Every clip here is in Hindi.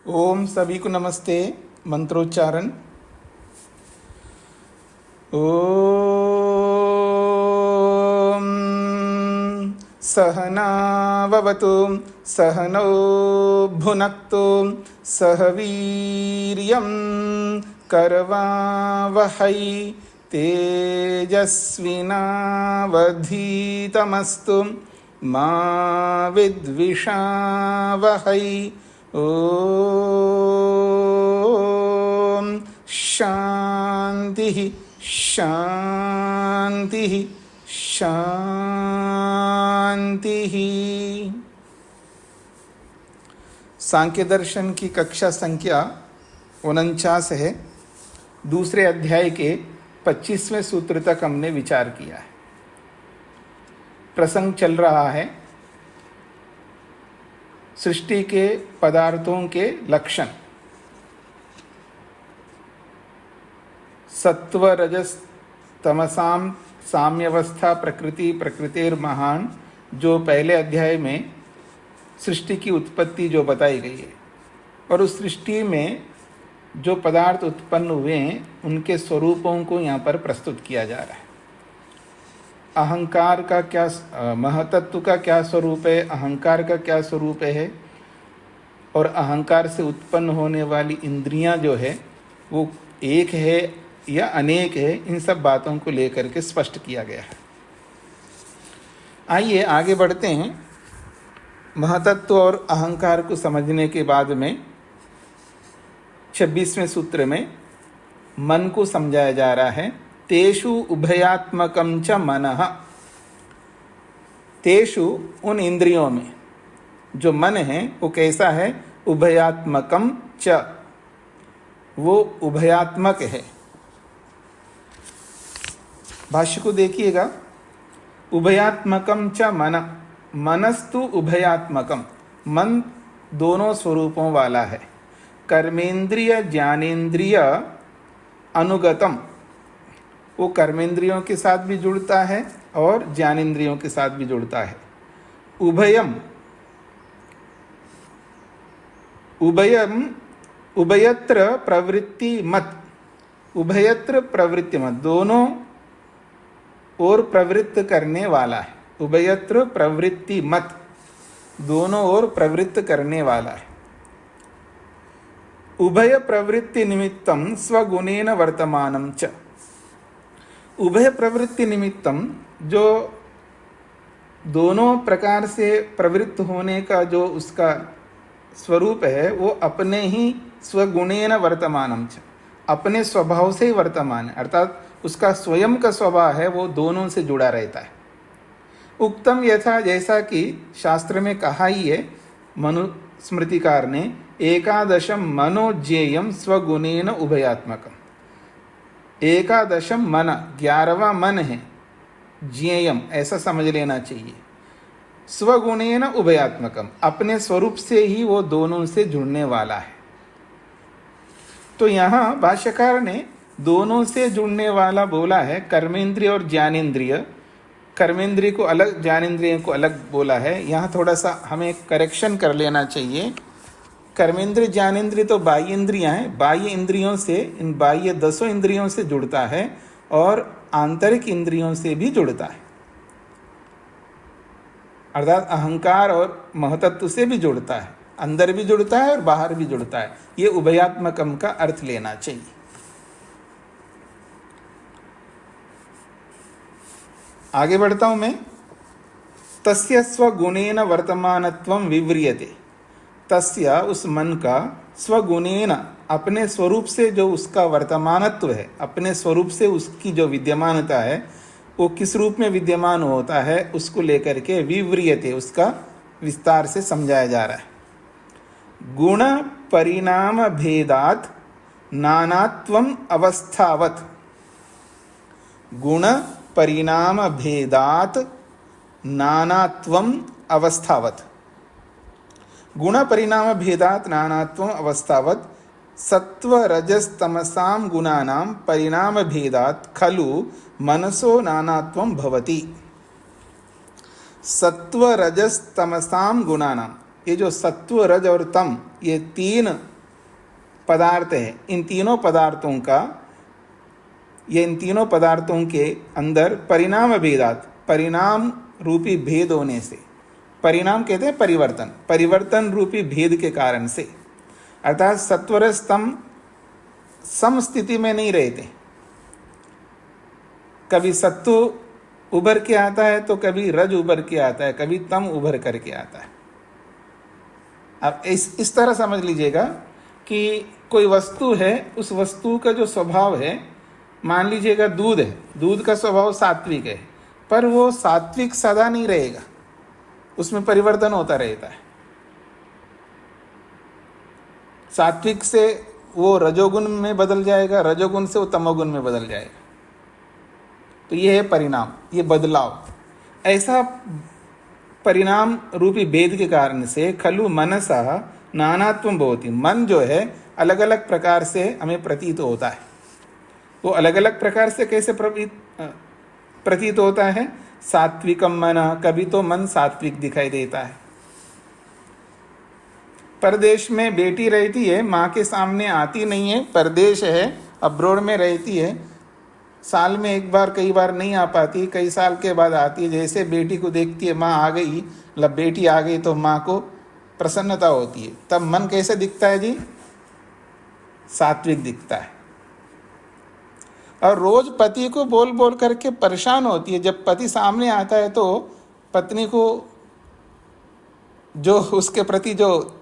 ओम सभी को नमस्ते। मंत्रोच्चारण। ओम सहनाववतु सहनौ भुनक्तु सह वीर्यं करवावहै तेजस्विनावधीतमस्तु मा विद्विषावहै। ओम शांति शांति शांति। सांख्य दर्शन की कक्षा संख्या 49 है। दूसरे अध्याय के 25वें सूत्र तक हमने विचार किया है। प्रसंग चल रहा है सृष्टि के पदार्थों के लक्षण। सत्व रजस तमसाम साम्यवस्था प्रकृति प्रकृतिर्महान, जो पहले अध्याय में सृष्टि की उत्पत्ति जो बताई गई है, और उस सृष्टि में जो पदार्थ उत्पन्न हुए हैं उनके स्वरूपों को यहाँ पर प्रस्तुत किया जा रहा है। अहंकार का क्या, महतत्व का क्या स्वरूप है, अहंकार का क्या स्वरूप है, और अहंकार से उत्पन्न होने वाली इंद्रियां जो है वो एक है या अनेक है, इन सब बातों को लेकर के स्पष्ट किया गया है। आइए आगे बढ़ते हैं। महतत्व और अहंकार को समझने के बाद में 26वें सूत्र में मन को समझाया जा रहा है। तेषु उभयात्मकं च मनः। तेषु उन इंद्रियों में जो मन है वो कैसा है? उभयात्मकं च, वो उभयात्मक है। भाष्य को देखिएगा। उभयात्मकं च मन, मनस्तु उभयात्मकम, मन दोनों स्वरूपों वाला है। कर्मेंद्रिय ज्ञानेन्द्रिय अनुगतम, वो कर्मेंद्रियों के साथ भी जुड़ता है और ज्ञानेंद्रियों के साथ भी जुड़ता है। उभयम उभयम उभयत्र प्रवृत्ति मत, उभयत्र प्रवृत्ति मत, दोनों ओर प्रवृत्त करने वाला है। उभयत्र प्रवृत्ति मत, दोनों ओर प्रवृत्त करने वाला है। उभय प्रवृत्ति निमित्तम स्वगुणेन वर्तमानम च। उभय प्रवृत्ति निमित्तम, जो दोनों प्रकार से प्रवृत्त होने का जो उसका स्वरूप है वो अपने ही स्वगुणेन वर्तमानम च, अपने स्वभाव से ही वर्तमान है, अर्थात उसका स्वयं का स्वभाव है वो दोनों से जुड़ा रहता है। उक्तम यथा, जैसा कि शास्त्र में कहा ही है मनुस्मृतिकार ने, एकादशम मनोज्ञेयम स्वगुणेन उभयात्मकम। एकादशम मन, 11वां मन है, ज्ञेयम ऐसा समझ लेना चाहिए। स्वगुणेन उभयात्मकम, अपने स्वरूप से ही वो दोनों से जुड़ने वाला है। तो यहाँ भाष्यकार ने दोनों से जुड़ने वाला बोला है, कर्मेंद्रिय और ज्ञानेन्द्रिय। कर्मेंद्रिय को अलग, ज्ञानेन्द्रिय को अलग बोला है। यहाँ थोड़ा सा हमें करेक्शन कर लेना चाहिए। कर्मेंद्रिय ज्ञानेन्द्रिय तो बाह्य इंद्रियां हैं, बाह्य इंद्रियों से, इन बाह्य 10 इंद्रियों से जुड़ता है और आंतरिक इंद्रियों से भी जुड़ता है, अर्थात अहंकार और महतत्व से भी जुड़ता है, अंदर भी जुड़ता है और बाहर भी जुड़ता है। ये उभयात्मकम का अर्थ लेना चाहिए। आगे बढ़ता हूं मैं। तस्य स्वगुणेन वर्तमानत्वं विव्रियते। तस्य, उस मन का, स्वगुणेन, अपने स्वरूप से जो उसका वर्तमानत्व है, अपने स्वरूप से उसकी जो विद्यमानता है, वो किस रूप में विद्यमान होता है उसको लेकर के विव्रियते, उसका विस्तार से समझाया जा रहा है। गुण परिणाम भेदात नानात्वम अवस्थावत। गुण परिणाम भेदात नानात्वम अवस्थावत। गुण परिणाम भेदात नानात्वम अवस्थावत। सत्व रजस तमसाम गुणानां परिणाम भेदात खलु मनसो नानात्वम भवति। सत्व रजस तमसाम गुणानां, ये जो सत्व रज और तम, ये 3 पदार्थ है, इन तीनों पदार्थों का, ये इन तीनों पदार्थों के अंदर परिणाम भेदात, परिणाम रूपी भेद होने से, परिणाम कहते हैं परिवर्तन, परिवर्तन रूपी भेद के कारण से, अर्थात सत्वर स्तंभ सम स्थिति में नहीं रहते, कभी सत्व उभर के आता है तो कभी रज उभर के आता है, कभी तम उभर करके आता है। अब इस तरह समझ लीजिएगा कि कोई वस्तु है, उस वस्तु का जो स्वभाव है, मान लीजिएगा दूध है, दूध का स्वभाव सात्विक है, पर वो सात्विक सदा नहीं रहेगा, उसमें परिवर्तन होता रहता है। सात्विक से वो रजोगुण में बदल जाएगा, रजोगुण से वो तमोगुण में बदल जाएगा। तो ये है परिणाम, ये बदलाव। ऐसा परिणाम रूपी भेद के कारण से खलु मनसा नानात्वं भवति, मन जो है अलग अलग प्रकार से हमें प्रतीत होता है। वो अलग अलग प्रकार से कैसे प्रतीत होता है? सात्विकम मन, कभी तो मन सात्विक दिखाई देता है। परदेश में बेटी रहती है, माँ के सामने आती नहीं है, परदेश है, अब्रोड में रहती है, साल में एक बार कई बार नहीं आ पाती, कई साल के बाद आती है। जैसे बेटी को देखती है, माँ आ गई, मतलब बेटी आ गई, तो माँ को प्रसन्नता होती है। तब मन कैसे दिखता है जी? सात्विक दिखता है। और रोज पति को बोल बोल करके परेशान होती है। जब पति सामने आता है तो पत्नी को जो उसके प्रति जो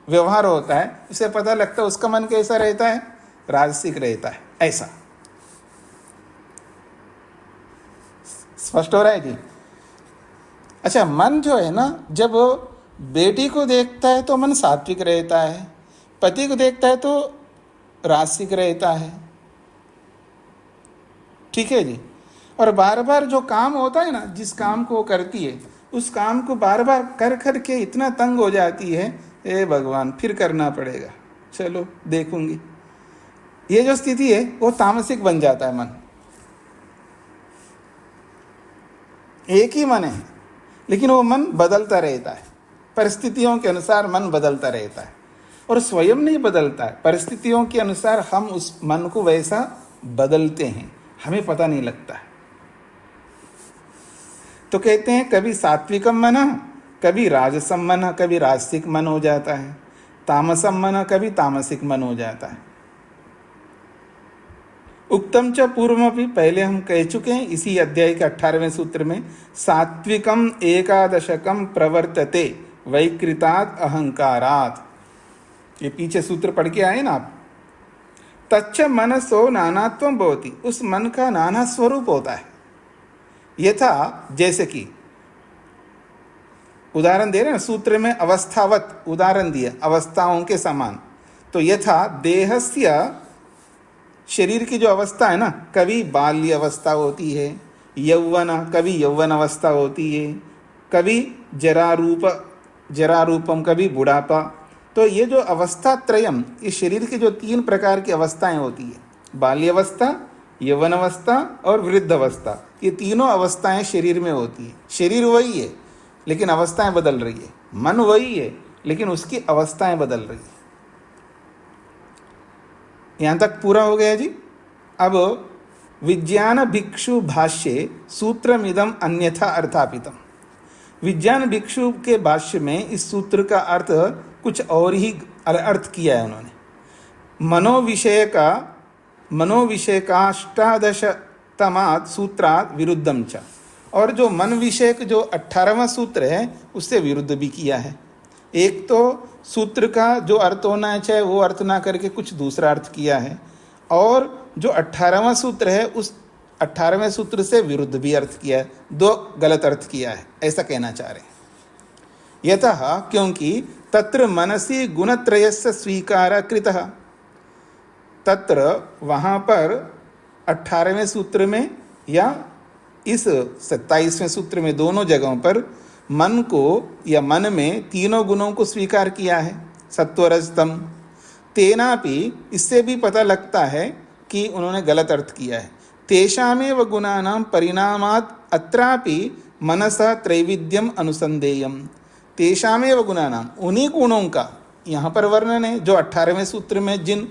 व्यवहार होता है, उसे पता लगता है उसका मन कैसा रहता है, राजसिक रहता है। ऐसा स्पष्ट हो रहा है जी? अच्छा, मन जो है ना, जब बेटी को देखता है तो मन सात्विक रहता है, पति को देखता है तो राजसिक रहता है। ठीक है जी? और बार बार जो काम होता है ना, जिस काम को वो करती है, उस काम को बार बार कर कर के इतना तंग हो जाती है, ए भगवान फिर करना पड़ेगा, चलो देखूंगी। ये जो स्थिति है वो तामसिक बन जाता है मन। एक ही मन है, लेकिन वो मन बदलता रहता है, परिस्थितियों के अनुसार मन बदलता रहता है। और स्वयं नहीं बदलता है, परिस्थितियों के अनुसार हम उस मन को वैसा बदलते हैं, हमें पता नहीं लगता है। तो कहते हैं कभी सात्विकम मन, कभी राजसम मन, कभी राजसिक मन हो जाता है, तामसम मन, कभी तामसिक मन हो जाता है। उक्तम च पूर्वमपि, पहले हम कह चुके हैं इसी अध्याय के 18वें सूत्र में, सात्विकम एकादशकम प्रवर्तते वैकृतात् अहंकारात्। ये पीछे सूत्र पढ़ के आए ना आप। तच्च मनसो नानात्वं भवति, उस मन का नाना स्वरूप होता है। यथा, जैसे कि उदाहरण दे रहे हैं सूत्र में, अवस्थावत उदाहरण दिया, अवस्थाओं के समान। तो यथा देहस्य, शरीर की जो अवस्था है ना, कभी बाल्य अवस्था होती है, यौवन, कभी यौवन अवस्था होती है, कभी जरारूपम, कभी बुढ़ापा। तो ये जो अवस्था त्रयम, इस शरीर की जो 3 प्रकार की अवस्थाएं होती है, बाल्य अवस्था, यौवन अवस्था और वृद्ध अवस्था, ये तीनों अवस्थाएं शरीर में होती है। शरीर वही है लेकिन अवस्थाएं बदल रही है, मन वही है लेकिन उसकी अवस्थाएं बदल रही है। यहाँ तक पूरा हो गया जी। अब विज्ञान भिक्षु भाष्ये सूत्रमिदम अन्यथा अर्थापितम। विज्ञान भिक्षु के भाष्य में इस सूत्र का अर्थ कुछ और ही अर्थ किया है उन्होंने। मनोविषयकाष्टादशतमात् सूत्रात् विरुद्धम च, और जो मन विषयक जो 18वां सूत्र है उससे विरुद्ध भी किया है। एक तो सूत्र का जो अर्थ होना चाहिए वो अर्थ ना करके कुछ दूसरा अर्थ किया है, और जो 18वां सूत्र है उस 18वें सूत्र से विरुद्ध भी अर्थ किया है, 2 गलत अर्थ किया है, ऐसा कहना चाह रहे हैं। यतः, क्योंकि तत्र मनसि गुणत्रयस्य स्वीकार कृतः, तत्र वहाँ पर 18वें सूत्र में या इस 27वें सूत्र में, दोनों जगहों पर मन को या मन में तीनों गुणों को स्वीकार किया है, सत्व रज तम। तेनापि, इससे भी पता लगता है कि उन्होंने गलत अर्थ किया है। तेषामेव गुणानां परिणामात् अत्रापि मनसा त्रैविध्यम अनुसंधेयम। तेषामेव गुणानां, उन्हीं गुणों का, यहाँ पर वर्णन है। जो 18वें सूत्र में जिन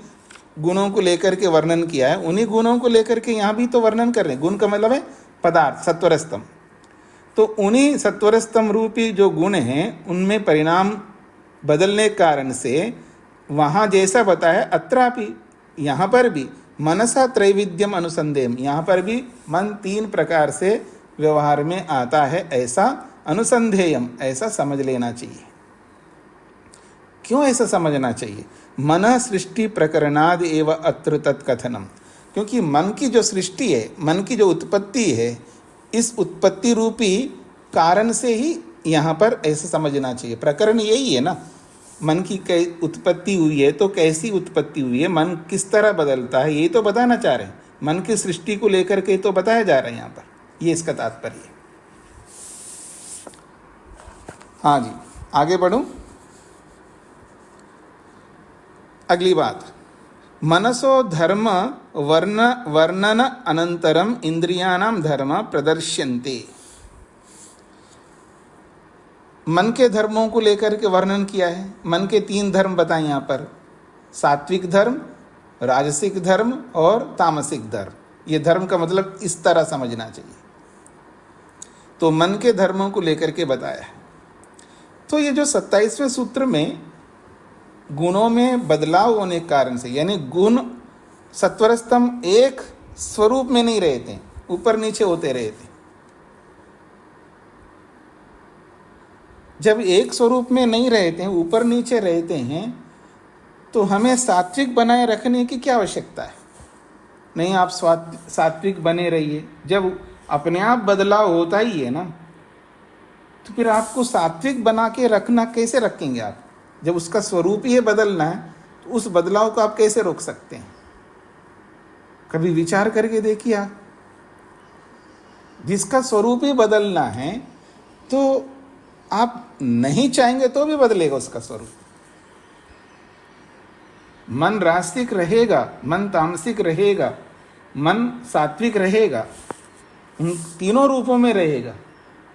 गुणों को लेकर के वर्णन किया है, उन्हीं गुणों को लेकर के यहाँ भी तो वर्णन कर रहे हैं। गुण का मतलब है पदार्थ, सत्वरस्तम। तो उन्हीं सत्वरस्तम रूपी जो गुण हैं, उनमें परिणाम बदलने के कारण से वहाँ जैसा बताया, अत्रापि यहाँ पर भी मनसा त्रैविध्यम अनुसंधेयम, यहाँ पर भी मन 3 प्रकार से व्यवहार में आता है, ऐसा अनुसंधेयम, ऐसा समझ लेना चाहिए। क्यों ऐसा समझना चाहिए? मन सृष्टि प्रकरणाद एव अत्र तत्कथनम, क्योंकि मन की जो सृष्टि है, मन की जो उत्पत्ति है, इस उत्पत्ति रूपी कारण से ही यहाँ पर ऐसा समझना चाहिए। प्रकरण यही है ना, मन की उत्पत्ति हुई है तो कैसी उत्पत्ति हुई है, मन किस तरह बदलता है, ये तो बताना चाह रहे हैं। मन की सृष्टि को लेकर के तो बताया जा रहा है यहाँ पर, ये इसका तात्पर्य है। हाँ जी, आगे बढ़ूं। अगली बात, मनसो धर्म वर्णन अनंतरम इंद्रियाणाम धर्म प्रदर्श्यन्ते। मन के धर्मों को लेकर के वर्णन किया है। मन के 3 धर्म बताए यहाँ पर, सात्विक धर्म, राजसिक धर्म और तामसिक धर्म। ये धर्म का मतलब इस तरह समझना चाहिए। तो मन के धर्मों को लेकर के बताया है। तो ये जो 27वें सूत्र में गुणों में बदलाव होने के कारण से, यानी गुण सत्वरस्तम एक स्वरूप में नहीं रहते, ऊपर नीचे होते रहते। जब एक स्वरूप में नहीं रहते हैं, ऊपर नीचे रहते हैं, तो हमें सात्विक बनाए रखने की क्या आवश्यकता है? नहीं, आप सात्विक बने रहिए। जब अपने आप बदलाव होता ही है ना, तो फिर आपको सात्विक बना के रखना कैसे रखेंगे आप? जब उसका स्वरूप ही बदलना है, तो उस बदलाव को आप कैसे रोक सकते हैं? कभी विचार करके देखिए आप। जिसका स्वरूप ही बदलना है, तो आप नहीं चाहेंगे तो भी बदलेगा उसका स्वरूप। मन रास्तिक रहेगा, मन तामसिक रहेगा, मन सात्विक रहेगा, उन तीनों रूपों में रहेगा।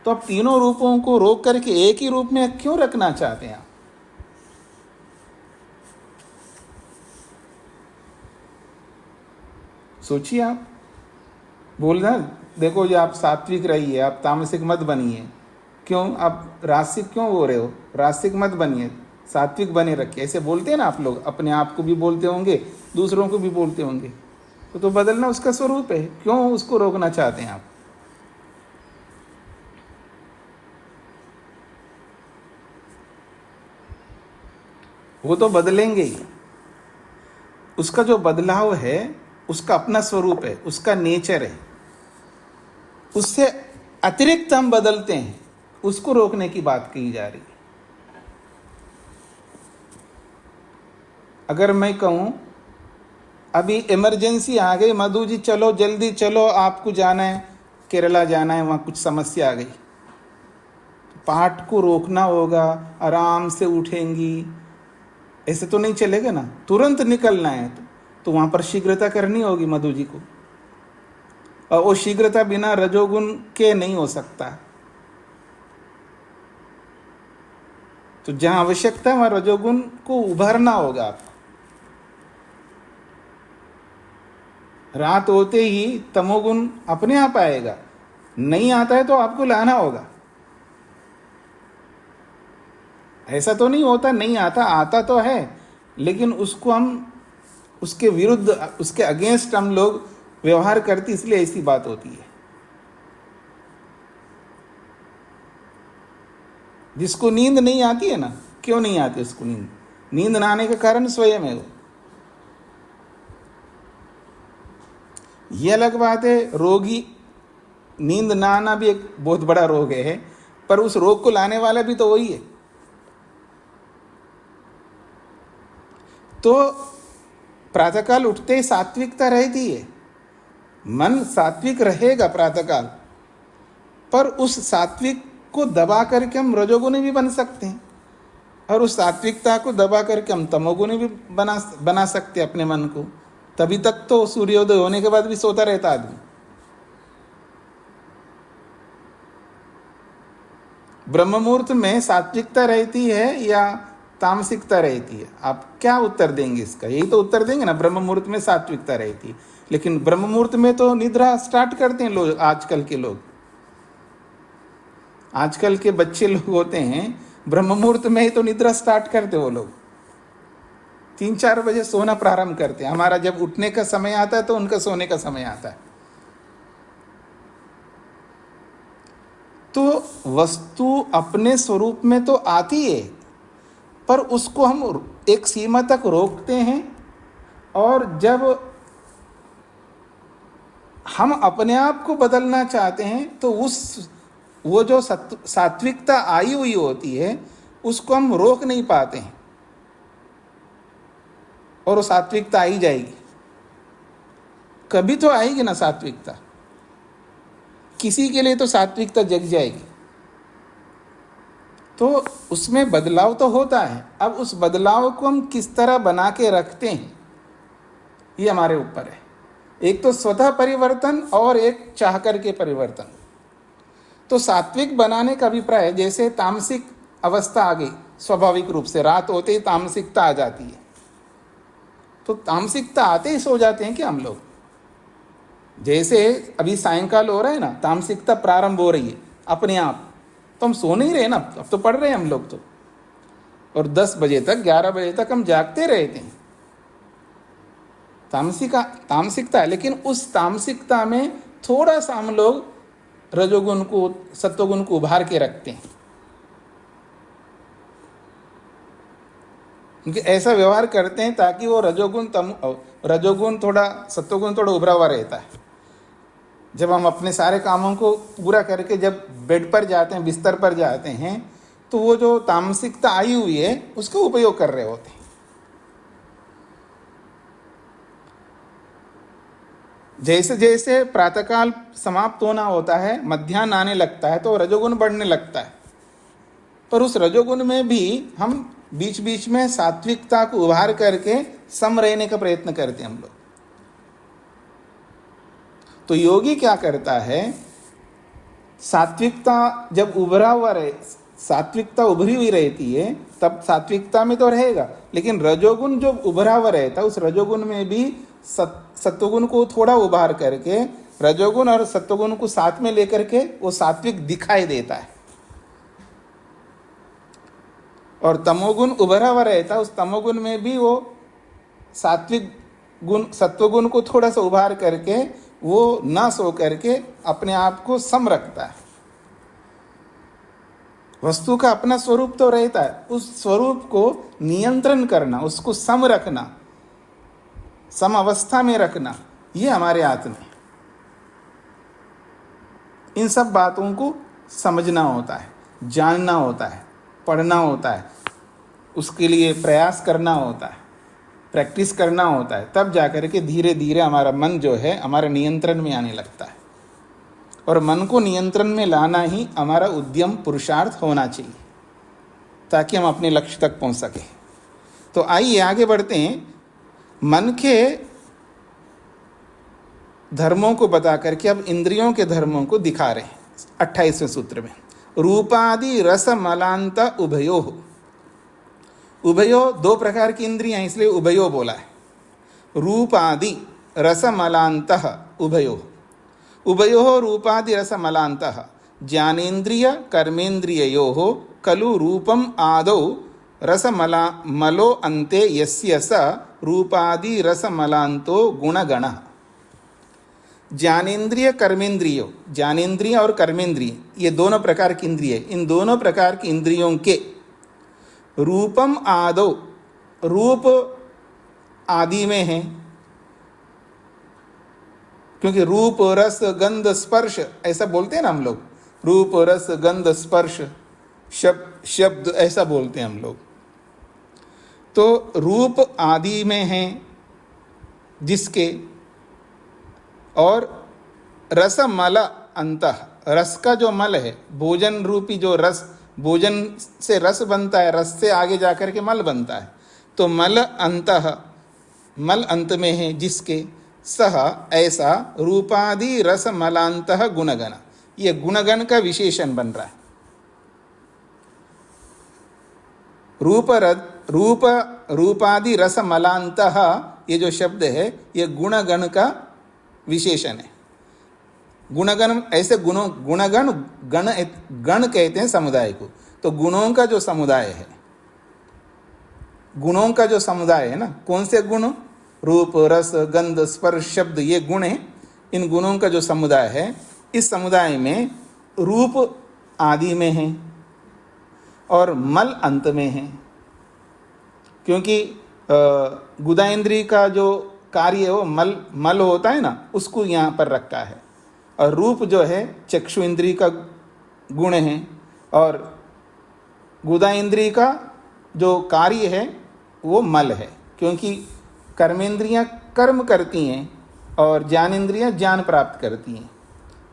तो आप तीनों रूपों को रोक करके एक ही रूप में क्यों रखना चाहते हैं आप? सोचिए आप। बोल रहे देखो, ये आप सात्विक रहिए, आप तामसिक मत बनिए। क्यों आप रास्तिक क्यों हो रहे हो? रास्तिक मत बनिए, सात्विक बने रखिए। ऐसे बोलते हैं ना आप लोग, अपने आप को भी बोलते होंगे, दूसरों को भी बोलते होंगे। तो बदलना उसका स्वरूप है, क्यों उसको रोकना चाहते हैं आप? वो तो बदलेंगे ही। उसका जो बदलाव है, उसका अपना स्वरूप है, उसका नेचर है। उससे अतिरिक्त हम बदलते हैं, उसको रोकने की बात कही जा रही है। अगर मैं कहूं अभी इमरजेंसी आ गई, मधु जी चलो जल्दी चलो, आपको जाना है, केरला जाना है, वहां कुछ समस्या आ गई, पाठ को रोकना होगा, आराम से उठेंगी, ऐसे तो नहीं चलेगा ना। तुरंत निकलना है तो वहां पर शीघ्रता करनी होगी मधु जी को, और वो शीघ्रता बिना रजोगुण के नहीं हो सकता। तो जहां आवश्यकता है वहां रजोगुण को उभारना होगा आपको। रात होते ही तमोगुण अपने आप आएगा, नहीं आता है तो आपको लाना होगा। ऐसा तो नहीं होता नहीं आता, आता तो है, लेकिन उसको हम उसके विरुद्ध, उसके अगेंस्ट हम लोग व्यवहार करते, इसलिए ऐसी बात होती है। जिसको नींद नहीं आती है ना, क्यों नहीं आती उसको नींद? नींद ना आने का कारण स्वयं है वो। ये अलग बात है, रोगी नींद ना आना भी एक बहुत बड़ा रोग है, पर उस रोग को लाने वाला भी तो वही है। तो प्रातःकाल उठते ही सात्विकता रहती है, मन सात्विक रहेगा प्रातःकाल, पर उस सात्विक को दबा करके हम रजोगुणी भी बन सकते हैं, और उस सात्विकता को दबा करके हम तमोगुणी भी बना सकते हैं अपने मन को। तभी तक तो सूर्योदय होने के बाद भी सोता रहता आदमी। ब्रह्म मुहूर्त में सात्विकता रहती है या तामसिकता रहती है। आप क्या उत्तर देंगे इसका? यही तो उत्तर देंगे ना, ब्रह्म मुहूर्त में सात्विकता रहती है। लेकिन ब्रह्म मुहूर्त में तो निद्रा स्टार्ट करते हैं लोग, आजकल के लोग, आजकल के बच्चे लोग होते हैं, ब्रह्म मुहूर्त में ही तो निद्रा स्टार्ट करते वो लोग, 3-4 बजे सोना प्रारंभ करते हैं। हमारा जब उठने का समय आता है तो उनका सोने का समय आता है। तो वस्तु अपने स्वरूप में तो आती है, पर उसको हम एक सीमा तक रोकते हैं, और जब हम अपने आप को बदलना चाहते हैं तो वो जो सात्विकता आई हुई होती है उसको हम रोक नहीं पाते हैं, और वो सात्विकता आई जाएगी। कभी तो आएगी ना सात्विकता, किसी के लिए तो सात्विकता जग जाएगी। तो उसमें बदलाव तो होता है। अब उस बदलाव को हम किस तरह बना के रखते हैं, ये हमारे ऊपर है। एक तो स्वतः परिवर्तन और एक चाह करके परिवर्तन। तो सात्विक बनाने का अभिप्राय है, जैसे तामसिक अवस्था आ गई, स्वाभाविक रूप से रात होते ही तामसिकता आ जाती है, तो तामसिकता आते ही सो जाते हैं कि हम लोग। जैसे अभी सायंकाल हो रहा है ना, तामसिकता प्रारंभ हो रही है अपने आप, तो हम सो नहीं रहे ना, अब तो पढ़ रहे हैं हम लोग तो, और 10 बजे तक 11 बजे तक हम जागते रहते हैं। तामसिकता है, लेकिन उस तामसिकता में थोड़ा सा हम लोग रजोगुण को, सत्वगुण को उभार के रखते हैं, क्योंकि ऐसा व्यवहार करते हैं ताकि वो रजोगुण थोड़ा, सत्वगुण थोड़ा उभरा हुआ रहता है। जब हम अपने सारे कामों को पूरा करके जब बेड पर जाते हैं, बिस्तर पर जाते हैं, तो वो जो तामसिकता आई हुई है उसका उपयोग कर रहे होते हैं। जैसे जैसे प्रातःकाल समाप्त होना होता है, मध्याह्न आने लगता है, तो रजोगुण बढ़ने लगता है। पर उस रजोगुण में भी हम बीच बीच में सात्विकता को उभार करके सम रहने का प्रयत्न करते हैं हम लोग। तो योगी क्या करता है, सात्विकता जब उभरा हुआ रहे, सात्विकता उभरी हुई रहती है, तब सात्विकता में तो रहेगा, लेकिन रजोगुण जो उभरा हुआ रहता है, उस रजोगुण में भी सत्वगुण को थोड़ा उभार करके, रजोगुण और सत्वगुण को साथ में लेकर के वो सात्विक दिखाई देता है। और तमोगुण उभरा हुआ रहता है, उस तमोगुण में भी वो सात्विक गुण, सत्वगुण को थोड़ा सा उभार करके वो ना सो करके अपने आप को सम रखता है। वस्तु का अपना स्वरूप तो रहता है, उस स्वरूप को नियंत्रण करना, उसको सम रखना, सम अवस्था में रखना, ये हमारे हाथ में। इन सब बातों को समझना होता है, जानना होता है, पढ़ना होता है, उसके लिए प्रयास करना होता है, प्रैक्टिस करना होता है, तब जाकर के धीरे धीरे हमारा मन जो है हमारे नियंत्रण में आने लगता है। और मन को नियंत्रण में लाना ही हमारा उद्यम पुरुषार्थ होना चाहिए, ताकि हम अपने लक्ष्य तक पहुंच सकें। तो आइए आगे बढ़ते हैं। मन के धर्मों को बता करके अब इंद्रियों के धर्मों को दिखा रहे हैं 28वें सूत्र में। रूपादि रस मलांत उभयो। उभयो 2 प्रकार की इंद्रियां, इसलिए उभयो बोला है। रूपादि रस मलांत उभयो। उभयो रूपादि रस मलांत ज्ञानेन्द्रिय कर्मेन्द्रिययोः खलु रूपम आदौ रसमलो अन्ते यस्य स रूपादि रसमलांतो गुणगणः। ज्ञानेन्द्रिय कर्मेंद्रिय, ज्ञानेन्द्रिय और कर्मेंद्रिय, ये दोनों प्रकार की इंद्रिय, इन दोनों प्रकार की इंद्रियों के रूपम आदौ, रूप आदि में है, क्योंकि रूप रस गंध स्पर्श ऐसा बोलते हैं ना हम लोग, रूप रस गंध स्पर्श शब्द ऐसा बोलते हैं हम लोग। तो रूप आदि में है जिसके, और रस मल अंतः, रस का जो मल है, भोजन रूपी जो रस, भोजन से रस बनता है, रस से आगे जाकर के मल बनता है, तो मल अंतः, मल अंत में है जिसके, सह ऐसा रूपादि रस मलांतः गुणगण, ये गुणगण का विशेषण बन रहा है। रूप रूपादि रस मलांतः, ये जो शब्द है ये गुणगण का विशेषण है। गुणगण ऐसे गुणगण गण कहते हैं समुदाय को। तो गुणों का जो समुदाय है, गुणों का जो समुदाय है ना, कौन से गुण? रूप, रस, गंध, स्पर्श, शब्द, ये गुण है। इन गुणों का जो समुदाय है, इस समुदाय में रूप आदि में है और मल अंत में है। क्योंकि गुदा इंद्री का जो कार्य है वो मल होता है ना, उसको यहाँ पर रखा है। और रूप जो है चक्षु इंद्री का गुण है, और गुदा इंद्री का जो कार्य है वो मल है। क्योंकि कर्मेंद्रियां कर्म करती हैं और ज्ञान इंद्रियां ज्ञान प्राप्त करती हैं।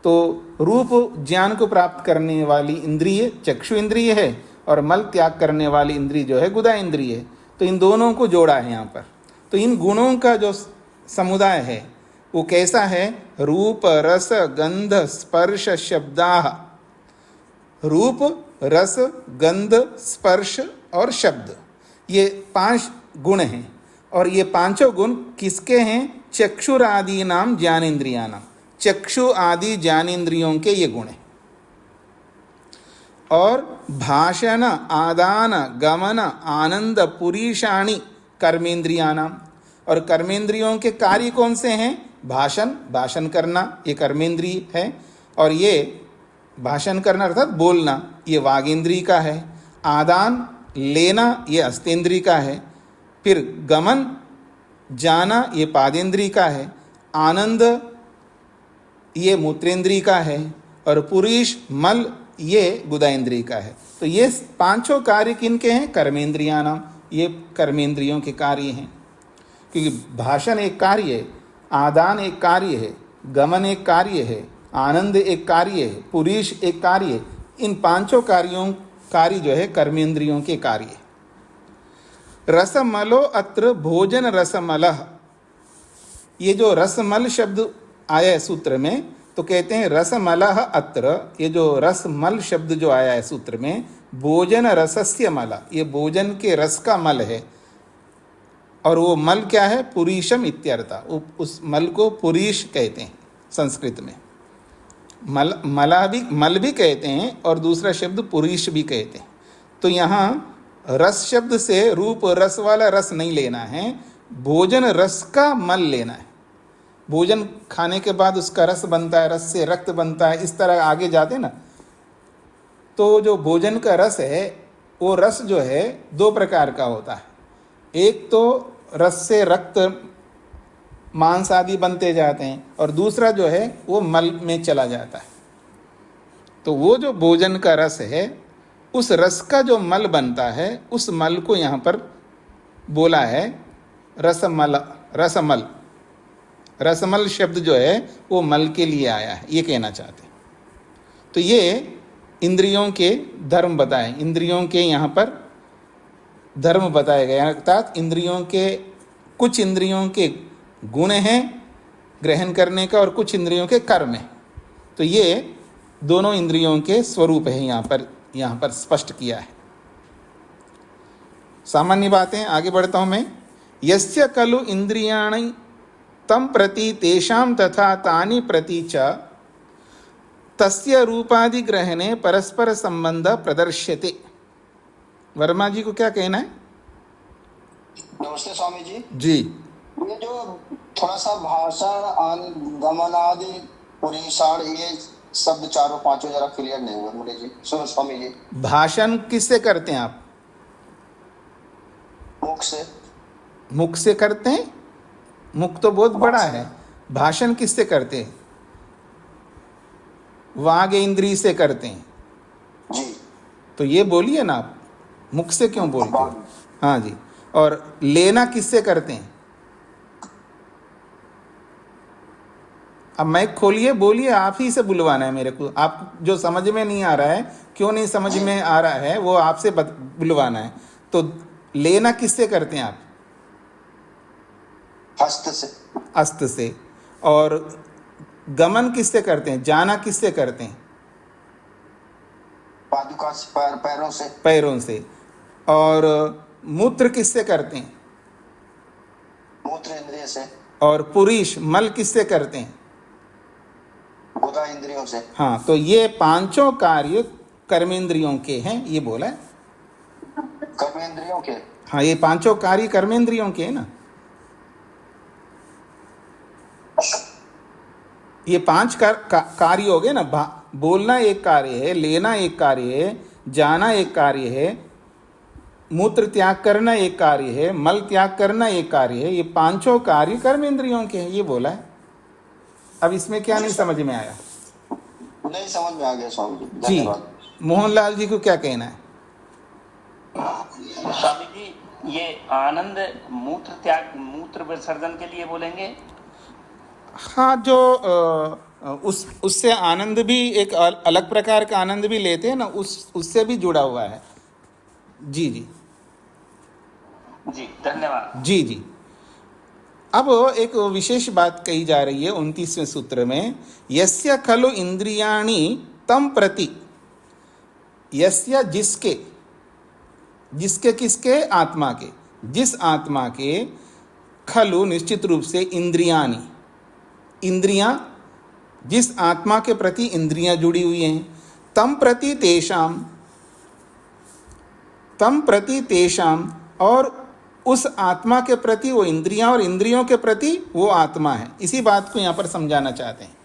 तो रूप ज्ञान को प्राप्त करने वाली इंद्रिय चक्षु इंद्रिय है, और मल त्याग करने वाली इंद्रिय जो है गुदा इंद्रिय है। तो इन दोनों को जोड़ा है यहाँ पर। तो इन गुणों का जो समुदाय है वो कैसा है? रूप, रस, गंध, स्पर्श, शब्दाः। रूप, रस, गंध, स्पर्श और शब्द, ये 5 गुण हैं। और ये पांचों गुण किसके हैं? चक्षुरादि नाम ज्ञानेन्द्रिया नाम, चक्षु आदि ज्ञानेन्द्रियों के ये गुण हैं। और भाषण, आदान, गमन, आनंद, पुरीषाणि कर्मेंद्रिया नाम। और कर्मेंद्रियों के कार्य कौन से हैं? भाषण करना, ये कर्मेंद्रिय है। और ये भाषण करना अर्थात बोलना, ये वागेंद्रिय का है। आदान लेना, ये हस्तेंद्रिय का है। फिर गमन जाना, ये पादेंद्रिय का है। आनंद ये मूत्रेंद्रिय का है। और पुरीष मल ये गुदा-इंद्रिय का है। तो ये पांचों कार्य किनके हैं? कर्मेंद्रिया नाम, ये कर्मेंद्रियों के कार्य हैं। क्योंकि भाषण एक कार्य है, आदान एक कार्य है, गमन एक कार्य है, आनंद एक कार्य है, पुरीष एक कार्य है। इन पांचों कार्य जो है कर्मेंद्रियों के कार्य है। रसमलो अत्र भोजन रसमलः, ये जो रसमल शब्द आया है सूत्र में, तो कहते हैं रसमलः अत्र, ये जो रसमल शब्द जो आया है सूत्र में, भोजन रसस्य मल, ये भोजन के रस का मल है। और वो मल क्या है? पुरीशम इत्यर्थ। उस मल को पुरीश कहते हैं संस्कृत में। मल भी कहते हैं और दूसरा शब्द पुरीश भी कहते हैं। तो यहाँ रस शब्द से रूप रस वाला रस नहीं लेना है, भोजन रस का मल लेना है। भोजन खाने के बाद उसका रस बनता है, रस से रक्त बनता है, इस तरह आगे जाते ना। तो जो भोजन का रस है, वो रस जो है 2 प्रकार का होता है। एक तो रस से रक्त मांस आदि बनते जाते हैं, और दूसरा जो है वो मल में चला जाता है। तो वो जो भोजन का रस है, उस रस का जो मल बनता है, उस मल को यहाँ पर बोला है रसमल। रसमल शब्द जो है वो मल के लिए आया है, ये कहना चाहते हैं। तो ये इंद्रियों के धर्म बताए, इंद्रियों के यहाँ पर धर्म बताए गए, अर्थात कुछ इंद्रियों के गुण हैं ग्रहण करने का, और कुछ इंद्रियों के कर्म है। तो ये दोनों इंद्रियों के स्वरूप है यहाँ पर स्पष्ट किया है। सामान्य बातें आगे बढ़ता हूँ मैं। यस्य खलु इंद्रियाणि तम प्रति तेषां तथा तानि प्रति च तस्य रूपादि ग्रहणे परस्पर संबंध प्रदर्श्यते। वर्मा जी को क्या कहना है? नमस्ते स्वामी जी। जी, ये जो थोड़ा सा भाषण, गमनादि, पुरीषाण, ये शब्द 4-5 जरा क्लियर नहीं हुआ मुझे जी। सुनो स्वामी जी, भाषण किससे करते हैं आप? मुख से। मुख से करते हैं? मुख तो बहुत बड़ा है। भाषण किससे करते हैं? वाग इंद्री से करते हैं जी। तो ये बोलिए ना आप, मुख से क्यों बोलते हो? हाँ जी। और लेना किससे करते हैं? अब माइक खोलिए, बोलिए, आप ही से बुलवाना है मेरे को। आप जो समझ में नहीं आ रहा है, क्यों नहीं समझ में आ रहा है, वो आपसे बुलवाना है। तो लेना किससे करते हैं आप? हस्त से। हस्त से। और गमन किससे करते हैं? जाना किससे करते हैं? पादुका से, पैरों से। पैरों से। और मूत्र किससे करते हैं? मूत्र इंद्रिय से। और पुरुष मल किससे करते हैं? गुदा इंद्रियों से। हाँ, तो ये पांचों कार्य कर्मेंद्रियों के हैं, ये बोला है। कर्मेंद्रियों के। हाँ, ये पांचों कार्य कर्मेंद्रियों के हैं ना। ये पांच कार्य हो गए ना। बोलना एक कार्य है, लेना एक कार्य है, जाना एक कार्य है, मूत्र त्याग करना एक कार्य है, मल त्याग करना एक कार्य है। ये पांचों कार्य कर्मेंद्रियों के हैं, ये बोला है। अब इसमें क्या नहीं समझ में आया? नहीं समझ में आ गया स्वामी जी, जी, धन्यवाद। मोहनलाल जी को क्या कहना है? स्वामी जी, ये आनंद मूत्र विसर्जन के लिए बोलेंगे? हाँ, जो उससे आनंद भी एक अलग प्रकार का आनंद भी लेते हैं ना, उससे भी जुड़ा हुआ है। जी जी जी, धन्यवाद। जी जी। अब एक विशेष बात कही जा रही है 29वें सूत्र में, यस्य खलु इंद्रियाणि तम प्रति। यस्य जिसके, जिसके किसके? आत्मा के। जिस आत्मा के खलु निश्चित रूप से इंद्रियाणि, इंद्रियां, जिस आत्मा के प्रति इंद्रियां जुड़ी हुई हैं, तम प्रति तेषाम, और उस आत्मा के प्रति वो इंद्रियां, और इंद्रियों के प्रति वो आत्मा है। इसी बात को यहाँ पर समझाना चाहते हैं।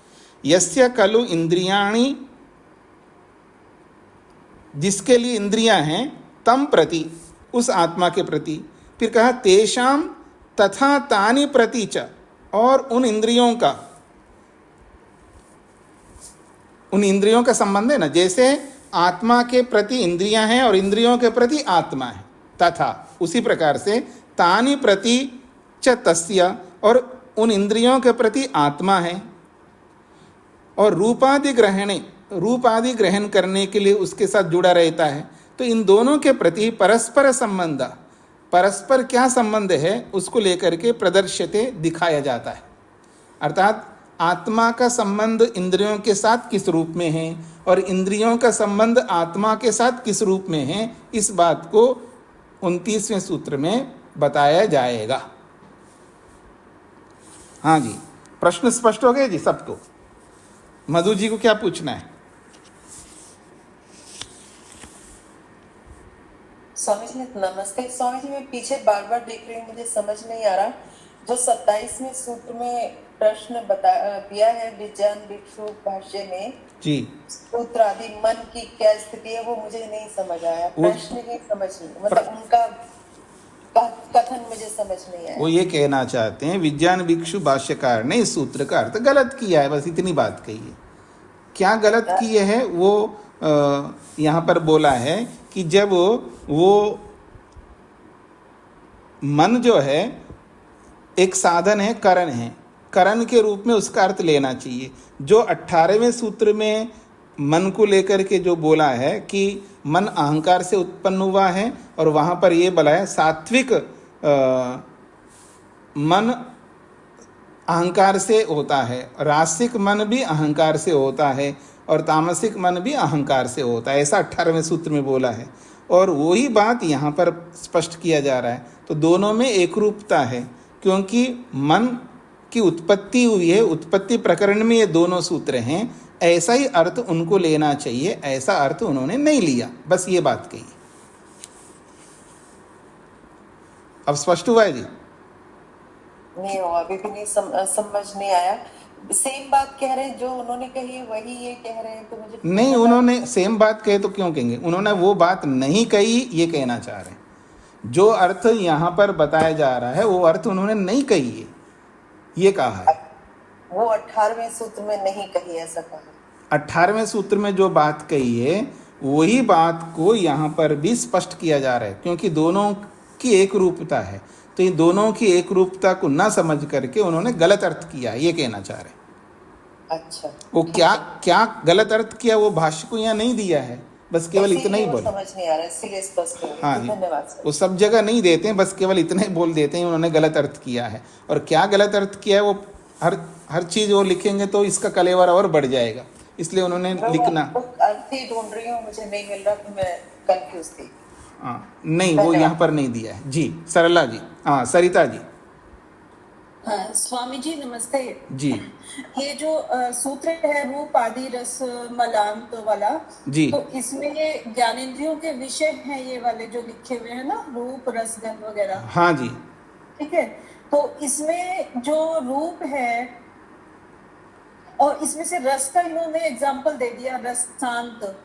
यस्य खलु इंद्रियाणि, जिसके लिए इंद्रियां हैं, तम प्रति, उस आत्मा के प्रति। फिर कहा तेषाम तथा तानि प्रति च, और उन इंद्रियों का संबंध है ना। जैसे आत्मा के प्रति इंद्रियां हैं और इंद्रियों के प्रति आत्मा है, तथा उसी प्रकार से तानि प्रति च तस्य, और उन इंद्रियों के प्रति आत्मा है। और रूपादि ग्रहण करने के लिए उसके साथ जुड़ा रहता है। तो इन दोनों के प्रति परस्पर संबंध, परस्पर क्या संबंध है उसको लेकर के प्रदर्श्यते, दिखाया जाता है। अर्थात आत्मा का संबंध इंद्रियों के साथ किस रूप में है और इंद्रियों का संबंध आत्मा के साथ किस रूप में है, इस बात को 29वें सूत्र में बताया जाएगा। हाँ जी, प्रश्न स्पष्ट हो गए जी सबको? मधु जी को क्या पूछना है? स्वामी जी नमस्ते। स्वामी जी, मैं पीछे बार बार देख रही हूँ, मुझे समझ नहीं आ रहा। जो 27वें सूत्र में प्रश्न दिया है विज्ञान भिक्षु भाष्य में जी, सूत्र आदि मन की क्या स्थिति है, वो मुझे नहीं समझ आया। प्रश्न ही समझ नहीं, मतलब उनका कथन मुझे समझ नहीं आया। वो ये कहना चाहते हैं विज्ञान भिक्षु भाष्यकार ने इस सूत्र का अर्थ गलत किया है, बस इतनी बात कही है। क्या गलत किए है वो यहाँ पर बोला है कि जब वो मन जो है एक साधन है, करण है, करण के रूप में उसका अर्थ लेना चाहिए। जो 18वें सूत्र में मन को लेकर के जो बोला है कि मन अहंकार से उत्पन्न हुआ है, और वहाँ पर ये बोला है सात्विक मन अहंकार से होता है, रासिक मन भी अहंकार से होता है, और तामसिक मन भी अहंकार से होता है, ऐसा 18वें सूत्र में बोला है। और वही बात यहाँ पर स्पष्ट किया जा रहा है। तो दोनों में एक रूपता है, क्योंकि मन की उत्पत्ति हुई है, उत्पत्ति प्रकरण में ये दोनों सूत्र हैं। ऐसा ही अर्थ उनको लेना चाहिए, ऐसा अर्थ उन्होंने नहीं लिया, बस ये बात कही। अब स्पष्ट हुआ है जी? नहीं हुआ, अभी भी नहीं समझ नहीं आया। सेम बात कह रहे हैं जो उन्होंने कही, वही ये कह रहे हैं, तो मुझे नहीं, उन्होंने सेम बात कहे तो क्यों कहेंगे? उन्होंने वो बात नहीं कही, ये कहना चाह रहे हैं। जो अर्थ यहाँ पर बताया जा रहा है वो अर्थ उन्होंने नहीं कही है, ये कहा है। वो 18वें सूत्र में नहीं कही, ऐसा कहा। 18वें सूत्र में जो बात कही है वही बात को यहाँ पर भी स्पष्ट किया जा रहा है, क्योंकि दोनों की एक रूपता है। तो ये दोनों की एक रूपता को ना समझ करके उन्होंने गलत अर्थ किया, ये कहना चाह रहे हैं। अच्छा, वो क्या गलत अर्थ किया वो भाष्य को यहाँ नहीं दिया है, बस केवल इतना ही बोला। समझ नहीं आ रहा है, इसलिए स्पष्ट हो गया। हाँ जी, धन्यवाद। वो सब जगह नहीं देते हैं, बस केवल इतना ही बोल देते हैं उन्होंने गलत अर्थ किया है। और क्या गलत अर्थ किया है वो हर चीज़ वो लिखेंगे तो इसका कलेवर और बढ़ जाएगा, इसलिए उन्होंने लिखना। अर्थ ही ढूंढ रही हूँ, मुझे नहीं मिल रहा, तो मैं कंफ्यूज थी। हाँ नहीं, वो यहाँ पर नहीं दिया है जी। सरला जी, हाँ सरिता जी। हाँ, स्वामी जी नमस्ते। जी ये जो सूत्र है रूप आदि रस मलांत वाला, जी। तो इसमें ये ज्ञानेंद्रियों के विषय हैं, ये वाले जो लिखे हुए हैं ना, रूप रस गंध वगैरह। हाँ जी। ठीक है, तो इसमें जो रूप है और इसमें से रस का इन्होंने एग्जाम्पल दे दिया, रस शांत।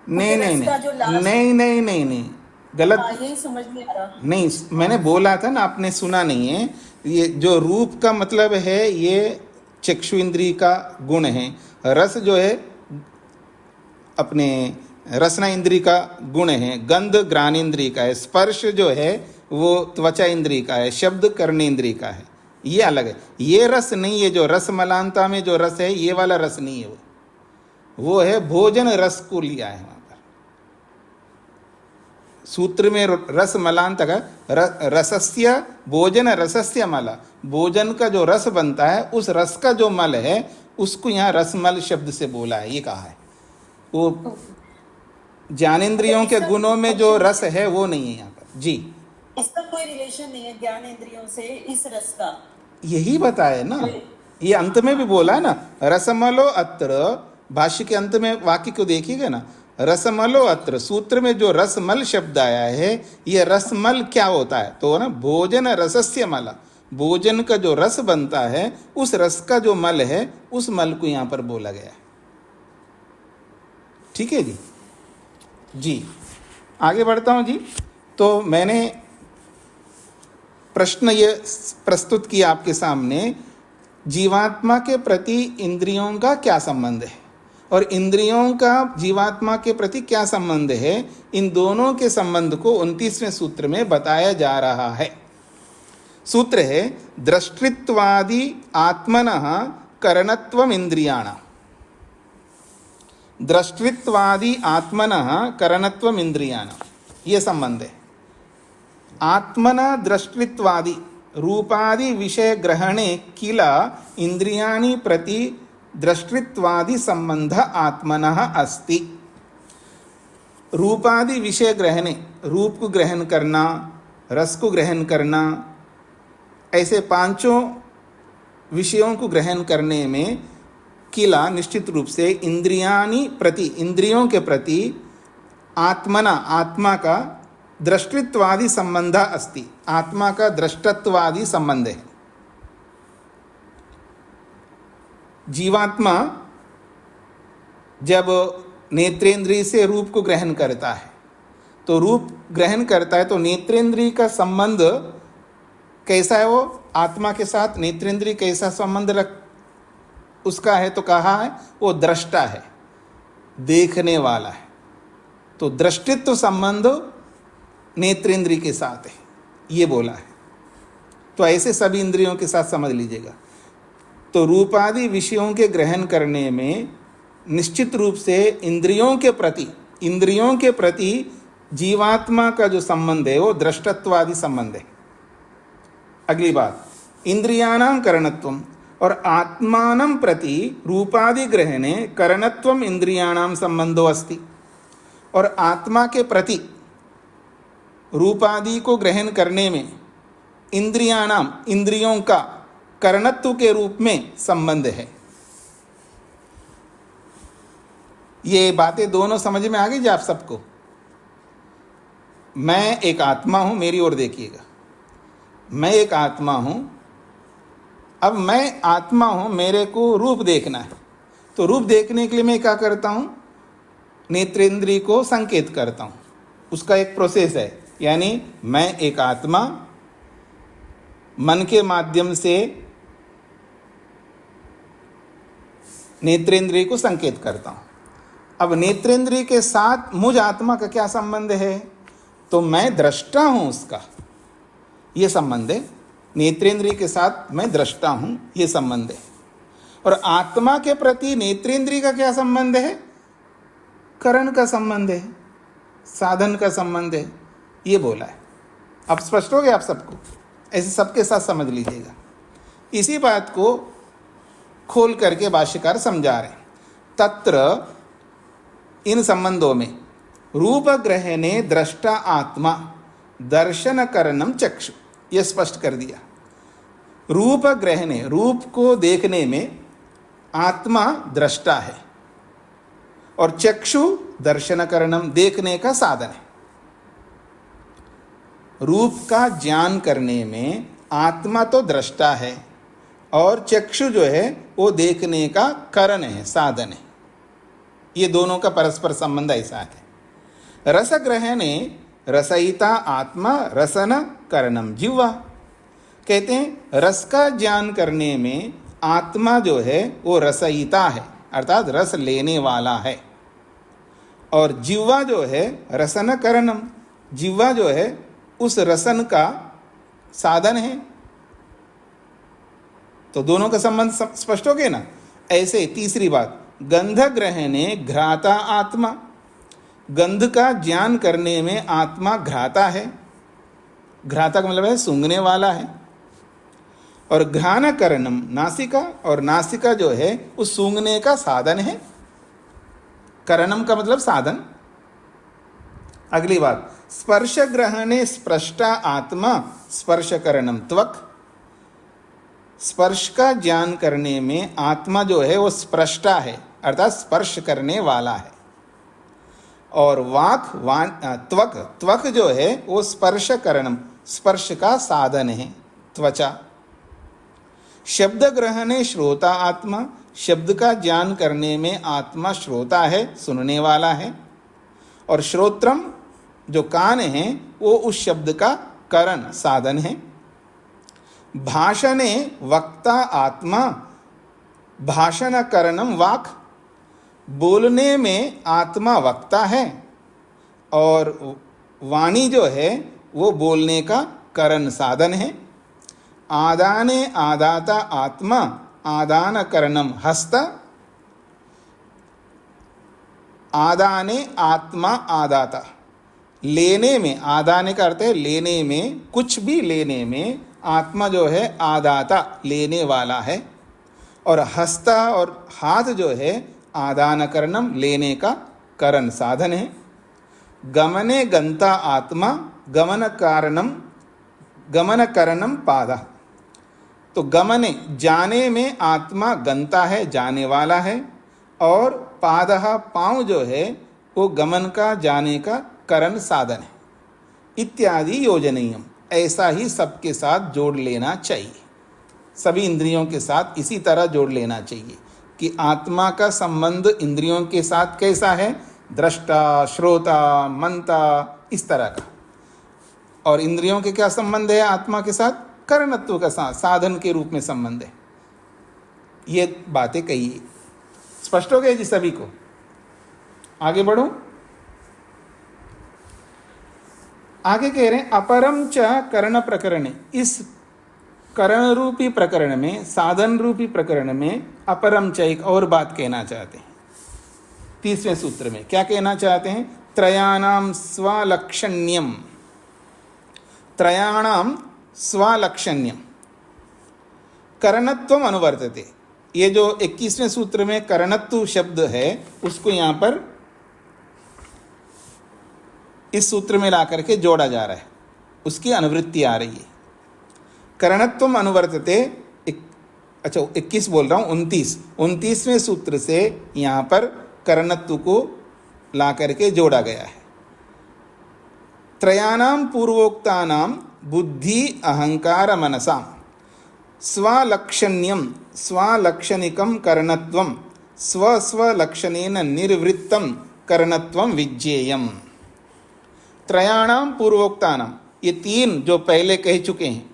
नहीं नहीं रस का जो नहीं लास्ट, नहीं नहीं नहीं नहीं, हाँ गलत यही समझ नहीं आ रहा। नहीं। मैंने बोला था ना, आपने सुना नहीं है। ये जो रूप का मतलब है, ये चक्षु इंद्रिय का गुण है। रस जो है अपने रसना इंद्रिय का गुण है। गंध घ्राणेन्द्रिय का है। स्पर्श जो है वो त्वचा इंद्रिय का है। शब्द कर्णेन्द्रिय का है। ये अलग है। ये रस नहीं है, जो रस मलानता में जो रस है, ये वाला रस नहीं है। वो है भोजन रस को लिया है वहां पर। सूत्र में रस मलांत का रसस्य भोजन रसस्य मला, भोजन का जो रस बनता है उस रस का जो मल है उसको यहाँ रसमल शब्द से बोला है, ये कहा है। वो ज्ञानेन्द्रियों के गुणों में जो रस है वो नहीं है यहाँ पर जी। इसका कोई रिलेशन नहीं है ज्ञान इंद्रियों से इस रस का। यही बताया ना, ये अंत में भी बोला है ना, रसमलो अत्र। भाष्य के अंत में वाक्य को देखिएगा ना, रसमलो अत्र। सूत्र में जो रसमल शब्द आया है, ये रसमल क्या होता है? तो ना भोजन रसस्य मला, भोजन का जो रस बनता है उस रस का जो मल है उस मल को यहाँ पर बोला गया है। ठीक है जी। जी आगे बढ़ता हूँ जी। तो मैंने प्रश्न ये प्रस्तुत किया आपके सामने, जीवात्मा के प्रति इंद्रियों का क्या संबंध है और इंद्रियों का जीवात्मा के प्रति क्या संबंध है। इन दोनों के संबंध को 29वें सूत्र में बताया जा रहा है। सूत्र है दृष्टित्वादि आत्मनः करणत्वम इंद्रियाणाम्। दृष्टित्वादि आत्मनः करणत्वम इंद्रियाणाम्, ये संबंध है। आत्मना दृष्टित्वादि रूपादि विषय ग्रहणे किल इंद्रियाणि प्रति दृष्टित्वादि संबंध आत्मनः अस्ति। रूपादि विषय ग्रहणे, रूप को ग्रहण करना, रस को ग्रहण करना, ऐसे पांचों विषयों को ग्रहण करने में किला निश्चित रूप से इंद्रियाणि प्रति, इंद्रियों के प्रति आत्मना, आत्मा का दृष्टित्वादि संबंध अस्ति, आत्मा का दृष्टत्वादि संबंध है। जीवात्मा जब नेत्रेंद्रिय से रूप को ग्रहण करता है, तो रूप ग्रहण करता है तो नेत्रेंद्रिय का संबंध कैसा है? वो आत्मा के साथ नेत्रेंद्रिय कैसा संबंध रख उसका है? तो कहा है वो दृष्टा है, देखने वाला है। तो दृष्टित्व संबंध नेत्रेंद्रिय के साथ है, ये बोला है। तो ऐसे सभी इंद्रियों के साथ समझ लीजिएगा। तो रूपादि विषयों के ग्रहण करने में निश्चित रूप से इंद्रियों के प्रति जीवात्मा का जो संबंध है वो दृष्टत्वादि संबंध है। अगली बात, इंद्रियाणां करणत्वम, और आत्मानं प्रति रूपादि ग्रहणे करणत्वम इंद्रियाणां संबंधो अस्ति। और आत्मा के प्रति रूपादि को ग्रहण करने में इंद्रियाणाम, इंद्रियों का करणत्व के रूप में संबंध है। ये बातें दोनों समझ में आ गई जी आप सबको? मैं एक आत्मा हूं, मेरी ओर देखिएगा। मैं एक आत्मा हूं। अब मैं आत्मा हूं, मेरे को रूप देखना है। तो रूप देखने के लिए मैं क्या करता हूं? नेत्रेंद्रिय को संकेत करता हूं। उसका एक प्रोसेस है। यानी मैं एक आत्मा, मन के माध्यम से नेत्रेंद्रिय को संकेत करता हूं। अब नेत्रेंद्रिय के साथ मुझ आत्मा का क्या संबंध है? तो मैं दृष्टा हूं, उसका ये संबंध है। नेत्रेंद्रिय के साथ मैं दृष्टा हूं, ये संबंध है। और आत्मा के प्रति नेत्रेंद्रिय का क्या संबंध है? करण का संबंध है, साधन का संबंध है, ये बोला है। अब स्पष्ट हो गया आप सबको? ऐसे सबके साथ समझ लीजिएगा। इसी बात को खोल करके भाष्यकार समझा रहे। तत्र, इन संबंधों में, रूप ग्रहणे दृष्टा आत्मा दर्शन करणम चक्षु, यह स्पष्ट कर दिया। रूप ग्रहणे, रूप को देखने में आत्मा दृष्टा है और चक्षु दर्शन करणम, देखने का साधन है। रूप का ज्ञान करने में आत्मा तो दृष्टा है और चक्षु जो है वो देखने का करण है, साधन है। ये दोनों का परस्पर संबंध ऐसा है। रस ग्रहणे रसयिता आत्मा रसन करणम जिह्वा, कहते हैं रस का ज्ञान करने में आत्मा जो है वो रसयिता है, अर्थात रस लेने वाला है, और जिह्वा जो है रसन करणम, जिह्वा जो है उस रसन का साधन है। तो दोनों का संबंध स्पष्ट हो गया ना। ऐसे तीसरी बात, गंध ग्रहणे घ्राता आत्मा, गंध का ज्ञान करने में आत्मा घ्राता है, घ्राता का मतलब है सूंघने वाला है, और घ्राण करणम नासिका, और नासिका जो है उस सूंघने का साधन है। करणम का मतलब साधन। अगली बात, स्पर्श ग्रहणे स्पृष्टा आत्मा स्पर्श करणम त्वक, स्पर्श का ज्ञान करने में आत्मा जो है वो स्पृष्टा है, अर्थात स्पर्श करने वाला है, और वाक त्वक, त्वक जो है वो स्पर्श करणम, स्पर्श का साधन है, त्वचा। शब्द ग्रहणे श्रोता आत्मा, शब्द का ज्ञान करने में आत्मा श्रोता है, सुनने वाला है, और श्रोत्रम जो कान है वो उस शब्द का करण, साधन है। भाषणे वक्ता आत्मा भाषण करणम वाक, बोलने में आत्मा वक्ता है और वाणी जो है वो बोलने का करण, साधन है। आदाने आदाता आत्मा आदान करणम हस्त, आदाने आत्मा आदाता, लेने में, आदाने का अर्थ है लेने में, कुछ भी लेने में आत्मा जो है आदाता, लेने वाला है, और हस्ता और हाथ जो है आदान करणम, लेने का करण, साधन है। गमने गंता आत्मा गमन कारणम गमन करणम पादा, तो गमने जाने में आत्मा गंता है, जाने वाला है, और पादः पाँव जो है वो गमन का, जाने का करण, साधन है। इत्यादि योजनीयम, ऐसा ही सबके साथ जोड़ लेना चाहिए, सभी इंद्रियों के साथ इसी तरह जोड़ लेना चाहिए कि आत्मा का संबंध इंद्रियों के साथ कैसा है, दृष्टा, श्रोता, मनता, इस तरह का। और इंद्रियों के क्या संबंध है आत्मा के साथ, करणत्व का साथ, साधन के रूप में संबंध है। ये बातें कही, स्पष्ट हो गए जी सभी को। आगे बढ़ो, आगे कह रहे हैं अपरम च करण प्रकरण, इस करण रूपी प्रकरण में, साधन रूपी प्रकरण में अपरम च एक और बात कहना चाहते हैं। तीसवें सूत्र में क्या कहना चाहते हैं, त्रयाणाम स्वलक्षण्यम, त्रयाणाम स्वलक्षण्यम करणत्वम अनुवर्तते। ये जो 21वें सूत्र में करणत्व शब्द है उसको यहाँ पर इस सूत्र में ला करके जोड़ा जा रहा है, उसकी अनुवृत्ति आ रही है। करणत्वम अनुवर्तते, 21 बोल रहा हूँ, 29वें सूत्र से यहाँ पर करणत्व को ला करके जोड़ा गया है। त्रयाणाम पूर्वोक्तानाम बुद्धि अहंकार मनसाम स्वलक्षण्यम स्वलक्षणिकम करणत्वम स्वस्वलक्षणेन निर्वृत्तम करणत्वम विज्ञेयम। त्रयाणाम पूर्वोक्तानाम, ये तीन जो पहले कह चुके हैं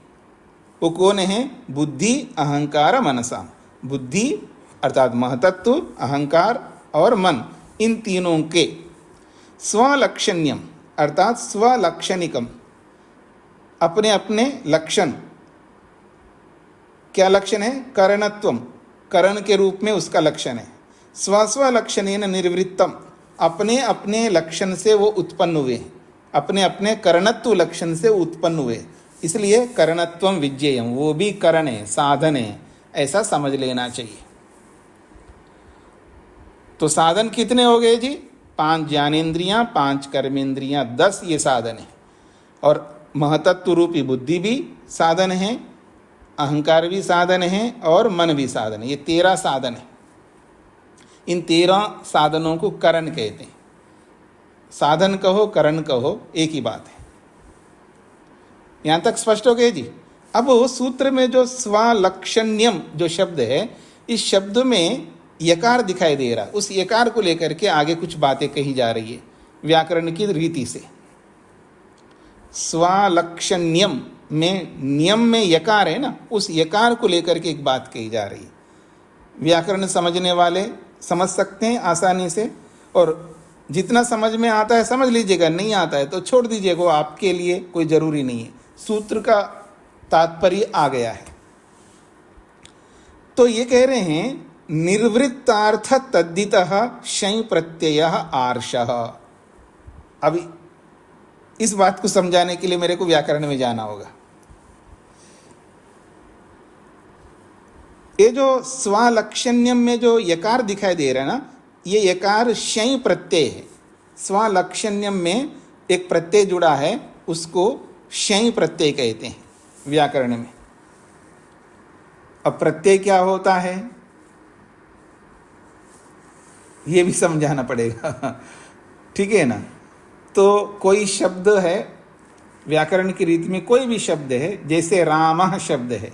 वो कौन है, बुद्धि अहंकार मनसा। बुद्धि अर्थात महतत्व, अहंकार और मन, इन तीनों के स्वलक्षण्यम अर्थात स्वलक्षणिकम, अपने अपने लक्षण। क्या लक्षण है, करणत्वम, करण के रूप में उसका लक्षण है। स्वस्वलक्षणेन निर्वृत्तम, अपने अपने लक्षण से वो उत्पन्न हुए, अपने अपने करणत्व लक्षण से उत्पन्न हुए, इसलिए करणत्वम विज्ञेयम, वो भी करण है, साधन है, ऐसा समझ लेना चाहिए। तो साधन कितने हो गए जी, 5 ज्ञानेंद्रियां, 5 कर्मेंद्रियां, 10 ये साधन है। और महतत्व रूपी बुद्धि भी साधन है, अहंकार भी साधन है और मन भी साधन है। ये 13 साधन है। इन 13 साधनों को करण कहते हैं। साधन कहो करण कहो एक ही बात है। यहां तक स्पष्ट हो गए जी। अब सूत्र में जो स्वालक्षण्यम जो शब्द है, इस शब्द में यकार दिखाई दे रहा, उस यकार को लेकर के आगे कुछ बातें कही जा रही है व्याकरण की रीति से। स्वालक्षण्यम में नियम में यकार है ना, उस यकार को लेकर के एक बात कही जा रही है। व्याकरण समझने वाले समझ सकते हैं आसानी से, और जितना समझ में आता है समझ लीजिएगा, नहीं आता है तो छोड़ दीजिएगा, वो आपके लिए कोई जरूरी नहीं है। सूत्र का तात्पर्य आ गया है। तो ये कह रहे हैं निर्वृत्तार्थ तद्दितः शै प्रत्ययः आर्षः। अभी इस बात को समझाने के लिए मेरे को व्याकरण में जाना होगा। ये जो स्वालक्षण्यम में जो यकार दिखाई दे रहा है ना, ये यकार शै प्रत्यय है। स्वालक्षण्यम में एक प्रत्यय जुड़ा है, उसको शै प्रत्यय कहते हैं व्याकरण में। अब प्रत्यय क्या होता है ये भी समझाना पड़ेगा, ठीक है ना। तो कोई शब्द है व्याकरण की रीति में, कोई भी शब्द है, जैसे रामः शब्द है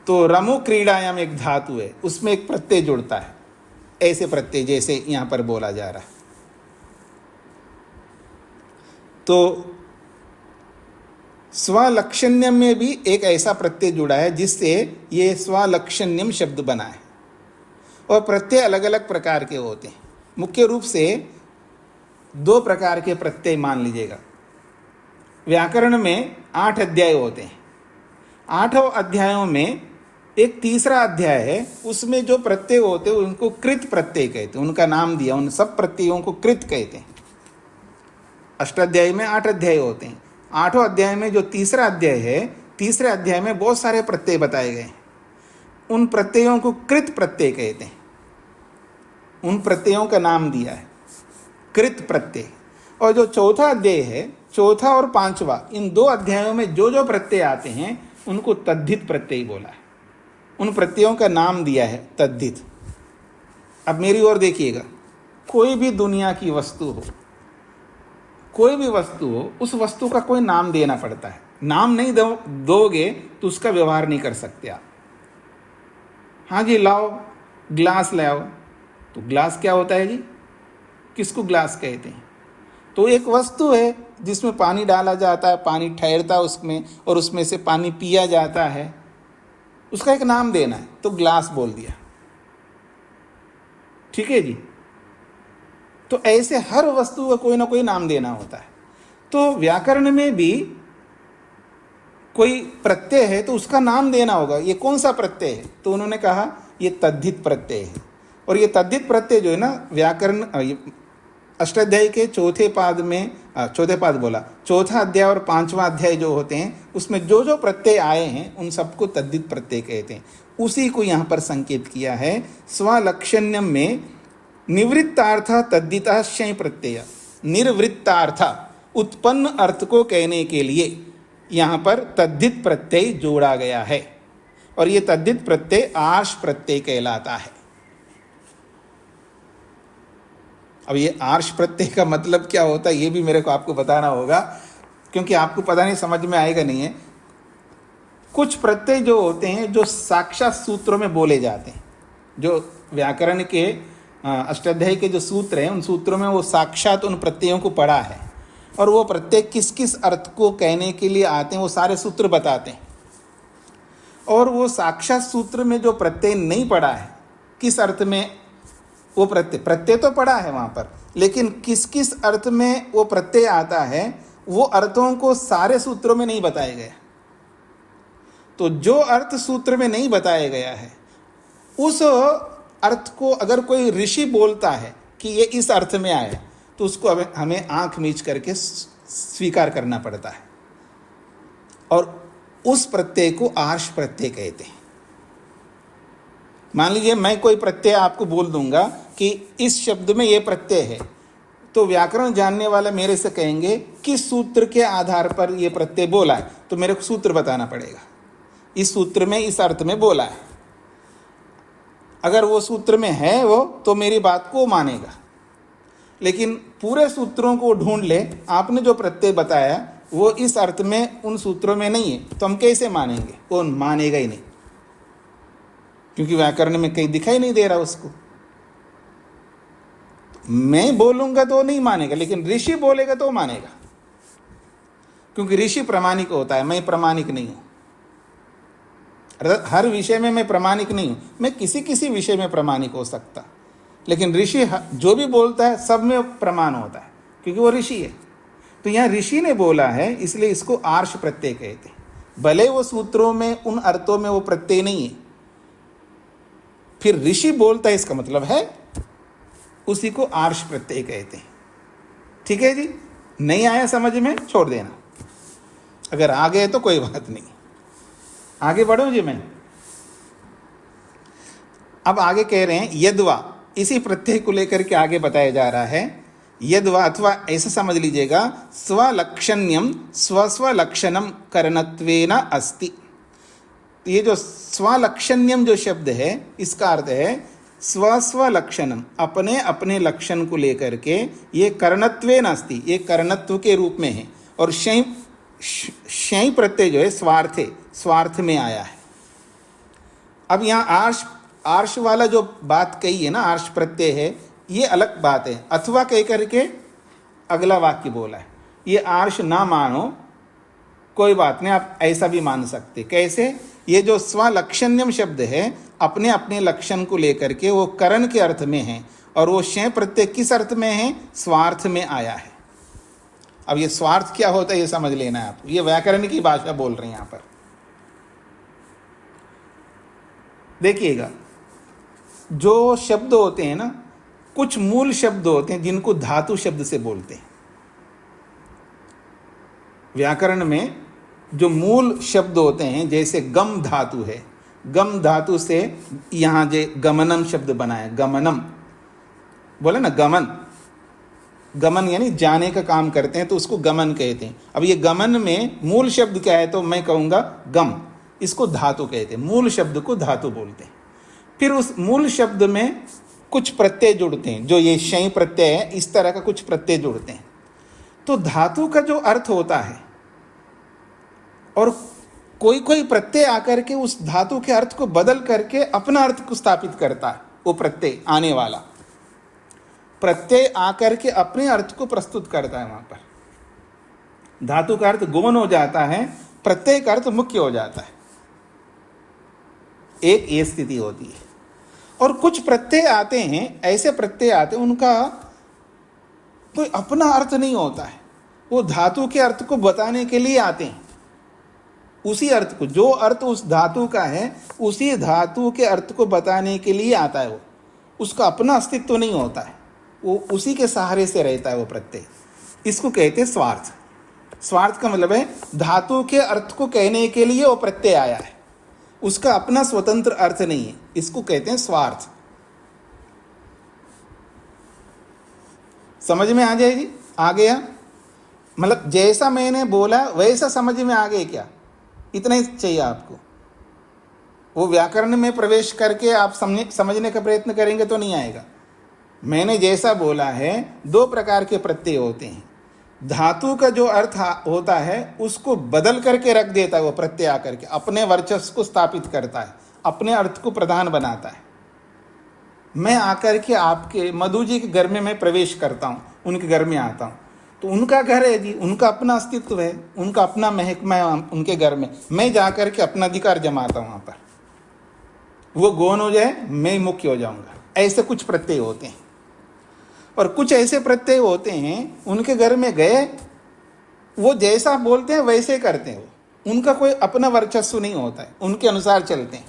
तो रमु क्रीड़ायाम एक धातु है, उसमें एक प्रत्यय जुड़ता है। ऐसे प्रत्यय जैसे यहां पर बोला जा रहा है। तो स्वालक्षण्यम में भी एक ऐसा प्रत्यय जुड़ा है जिससे ये स्वालक्षण्यम शब्द बना है। और प्रत्यय अलग अलग प्रकार के होते हैं। मुख्य रूप से 2 प्रकार के प्रत्यय मान लीजिएगा। व्याकरण में 8 अध्याय होते हैं। 8 अध्यायों में एक तीसरा अध्याय है, उसमें जो प्रत्यय होते हैं उनको कृत प्रत्यय कहते हैं। उनका नाम दिया, उन सब प्रत्ययों को कृत कहते हैं। अष्टाध्यायी में 8 अध्याय होते हैं। 8 अध्याय में जो तीसरा अध्याय है, तीसरे अध्याय में बहुत सारे प्रत्यय बताए गए हैं। उन प्रत्ययों को कृत प्रत्यय कहते हैं। उन प्रत्ययों का नाम दिया है कृत प्रत्यय। और जो चौथा अध्याय है, चौथा और 5वां, इन 2 अध्यायों में जो जो प्रत्यय आते हैं उनको तद्धित प्रत्यय बोला है। उन प्रत्ययों का नाम दिया है तद्धित। अब मेरी ओर देखिएगा, कोई भी दुनिया की वस्तु हो, कोई भी वस्तु हो, उस वस्तु का कोई नाम देना पड़ता है। नाम नहीं दोगे तो उसका व्यवहार नहीं कर सकते आप। हाँ जी लाओ ग्लास लाओ, तो ग्लास क्या होता है जी, किसको ग्लास कहते हैं? तो एक वस्तु है जिसमें पानी डाला जाता है, पानी ठहरता है उसमें, और उसमें से पानी पिया जाता है, उसका एक नाम देना है, तो ग्लास बोल दिया, ठीक है जी। तो ऐसे हर वस्तु का कोई ना कोई नाम देना होता है। तो व्याकरण में भी कोई प्रत्यय है तो उसका नाम देना होगा। ये कौन सा प्रत्यय है? तो उन्होंने कहा ये तद्धित प्रत्यय है। और ये तद्धित प्रत्यय जो है ना, व्याकरण अष्टाध्यायी के चौथे पाद बोला, चौथा अध्याय और 5वां अध्याय जो होते हैं उसमें जो जो प्रत्यय आए हैं उन सबको तद्धित प्रत्यय कहते हैं। उसी को यहाँ पर संकेत किया है। स्वालक्षण्यम में निवृत्तार्थ तद्धितः शै प्रत्यय, निर्वृत्तार्थ उत्पन्न अर्थ को कहने के लिए यहाँ पर तद्धित प्रत्यय जोड़ा गया है। और ये तद्धित प्रत्यय आर्ष प्रत्यय कहलाता है। अब ये आर्ष प्रत्यय का मतलब क्या होता है ये भी मेरे को आपको बताना होगा, क्योंकि आपको पता नहीं, समझ में आएगा नहीं है। कुछ प्रत्यय जो होते हैं जो साक्षात सूत्रों में बोले जाते हैं, जो व्याकरण के अष्टाध्यायी के जो सूत्र हैं उन सूत्रों में वो साक्षात उन प्रत्ययों को पढ़ा है, और वो प्रत्यय किस किस अर्थ को कहने के लिए आते हैं वो सारे सूत्र बताते हैं। और वो साक्षात सूत्र में जो प्रत्यय नहीं पढ़ा है, किस अर्थ में वो प्रत्यय तो पढ़ा है वहाँ पर, लेकिन किस किस अर्थ में वो प्रत्यय आता है वो अर्थों को सारे सूत्रों में नहीं बताया गया। तो जो अर्थ सूत्र में नहीं बताया गया है उस अर्थ को अगर कोई ऋषि बोलता है कि ये इस अर्थ में आया, तो उसको हमें आंख मीच करके स्वीकार करना पड़ता है। और उस प्रत्यय को आर्ष प्रत्यय कहते हैं। मान लीजिए मैं कोई प्रत्यय आपको बोल दूंगा कि इस शब्द में ये प्रत्यय है, तो व्याकरण जानने वाला मेरे से कहेंगे किस सूत्र के आधार पर ये प्रत्यय बोला है, तो मेरे को सूत्र बताना पड़ेगा, इस सूत्र में इस अर्थ में बोला है। अगर वो सूत्र में है वो, तो मेरी बात को मानेगा। लेकिन पूरे सूत्रों को ढूंढ ले, आपने जो प्रत्यय बताया वो इस अर्थ में उन सूत्रों में नहीं है, तो हम कैसे मानेंगे? वो मानेगा ही नहीं, क्योंकि व्याकरण में कहीं दिखाई नहीं दे रहा उसको। मैं बोलूंगा तो नहीं मानेगा, लेकिन ऋषि बोलेगा तो मानेगा, क्योंकि ऋषि प्रामाणिक होता है, मैं प्रामाणिक नहीं हूं। हर विषय में मैं प्रामाणिक नहीं हूं, मैं किसी किसी विषय में प्रामाणिक हो सकता, लेकिन ऋषि जो भी बोलता है सब में प्रमाण होता है, क्योंकि वो ऋषि है। तो यहाँ ऋषि ने बोला है, इसलिए इसको आर्ष प्रत्यय कहते हैं। भले वो सूत्रों में उन अर्थों में वो प्रत्यय नहीं है, फिर ऋषि बोलता है, इसका मतलब है उसी को आर्ष प्रत्यय कहते हैं। ठीक है जी, नहीं आया समझ में छोड़ देना, अगर आ गए तो कोई बात नहीं। आगे बढ़ो जी। मैं अब आगे कह रहे हैं यद्वा, इसी प्रत्यय को लेकर के आगे बताया जा रहा है। यद्वा अथवा ऐसा समझ लीजिएगा, स्वलक्षण्यम स्वस्वलक्षणम करणत्वेन अस्ति। ये जो स्वलक्षण्यम जो शब्द है, इसका अर्थ है स्वस्वलक्षणम, अपने अपने लक्षण को लेकर के ये करणत्वेन अस्ति, ये करणत्व के रूप में है। और शय प्रत्यय जो है स्वार्थे, स्वार्थ में आया है। अब यहाँ आर्ष वाला जो बात कही है ना, आर्ष प्रत्यय है, ये अलग बात है। अथवा कह करके अगला वाक्य बोला है, ये आर्ष ना मानो कोई बात नहीं, आप ऐसा भी मान सकते। कैसे? ये जो स्वलक्षण्यम शब्द है, अपने अपने लक्षण को लेकर के वो करण के अर्थ में है, और वो शय प्रत्यय किस अर्थ में है? स्वार्थ में आया है। अब ये स्वार्थ क्या होता है ये समझ लेना है आपको, ये व्याकरण की भाषा बोल रहे हैं यहाँ पर। देखिएगा, जो शब्द होते हैं ना, कुछ मूल शब्द होते हैं जिनको धातु शब्द से बोलते हैं। व्याकरण में जो मूल शब्द होते हैं, जैसे गम धातु है, गम धातु से यहाँ जो गमनम शब्द बना है, गमनम बोले ना, गमन, गमन यानी जाने का काम करते हैं, तो उसको गमन कहते हैं। अब ये गमन में मूल शब्द क्या है? तो मैं कहूँगा गम, इसको धातु कहते हैं, मूल शब्द को धातु बोलते हैं। फिर उस मूल शब्द में कुछ प्रत्यय जुड़ते हैं, जो ये शय प्रत्यय है, इस तरह का कुछ प्रत्यय जुड़ते हैं। तो धातु का जो अर्थ होता है, और कोई कोई प्रत्यय आकर के उस धातु के अर्थ को बदल करके अपना अर्थ को स्थापित करता है। वो प्रत्यय आने वाला प्रत्यय आकर के अपने अर्थ को प्रस्तुत करता है। वहां पर धातु का अर्थ गौण हो जाता है, प्रत्यय का अर्थ मुख्य हो जाता है। एक ये स्थिति होती है। और कुछ प्रत्यय आते हैं, ऐसे प्रत्यय आते हैं, उनका कोई अपना अर्थ नहीं होता है, वो धातु के अर्थ को बताने के लिए आते हैं। उसी अर्थ को, जो अर्थ उस धातु का है, उसी धातु के अर्थ को बताने के लिए आता है। वो उसका अपना अस्तित्व नहीं होता है, वो उसी के सहारे से रहता है वो प्रत्यय। इसको कहते हैं स्वार्थ। स्वार्थ का मतलब है धातु के अर्थ को कहने के लिए वो प्रत्यय आया है, उसका अपना स्वतंत्र अर्थ नहीं है, इसको कहते हैं स्वार्थ। समझ में आ जाए जी? आ गया? मतलब जैसा मैंने बोला वैसा समझ में आ गए क्या? इतना ही चाहिए आपको। वो व्याकरण में प्रवेश करके आप समझने का प्रयत्न करेंगे तो नहीं आएगा। मैंने जैसा बोला है, दो प्रकार के प्रत्यय होते हैं। धातु का जो अर्थ होता है उसको बदल करके रख देता है वो प्रत्यय आकर के, अपने वर्चस्व को स्थापित करता है, अपने अर्थ को प्रधान बनाता है। मैं आकर के आपके मधु जी के घर में मैं प्रवेश करता हूँ, उनके घर में आता हूँ, तो उनका घर है जी, उनका अपना अस्तित्व है, उनका अपना महकमा है उनके घर में। मैं जाकर के अपना अधिकार जमाता हूँ वहाँ पर, वो गौण हो जाए, मैं मुख्य हो जाऊँगा। ऐसे कुछ प्रत्यय होते हैं। और कुछ ऐसे प्रत्यय होते हैं, उनके घर में गए, वो जैसा बोलते हैं वैसे करते हैं, वो उनका कोई अपना वर्चस्व नहीं होता है, उनके अनुसार चलते हैं।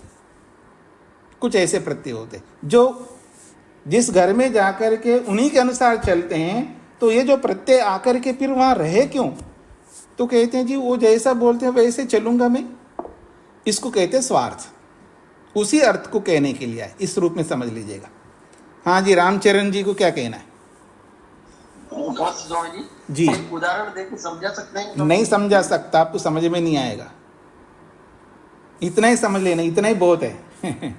कुछ ऐसे प्रत्यय होते हैं जो जिस घर में जाकर के उन्हीं के अनुसार चलते हैं, तो ये जो प्रत्यय आकर के फिर वहाँ रहे क्यों? तो कहते हैं जी वो जैसा बोलते हैं वैसे चलूँगा मैं। इसको कहते हैं स्वार्थ। उसी अर्थ को कहने के लिए है, इस रूप में समझ लीजिएगा। हाँ जी, रामचरण जी को क्या कहना है? बस स्वामी जी। एक उदाहरण देके समझा सकते हैं? नहीं समझा सकता, आपको समझ में नहीं आएगा। इतना ही समझ लेना, इतना ही बहुत है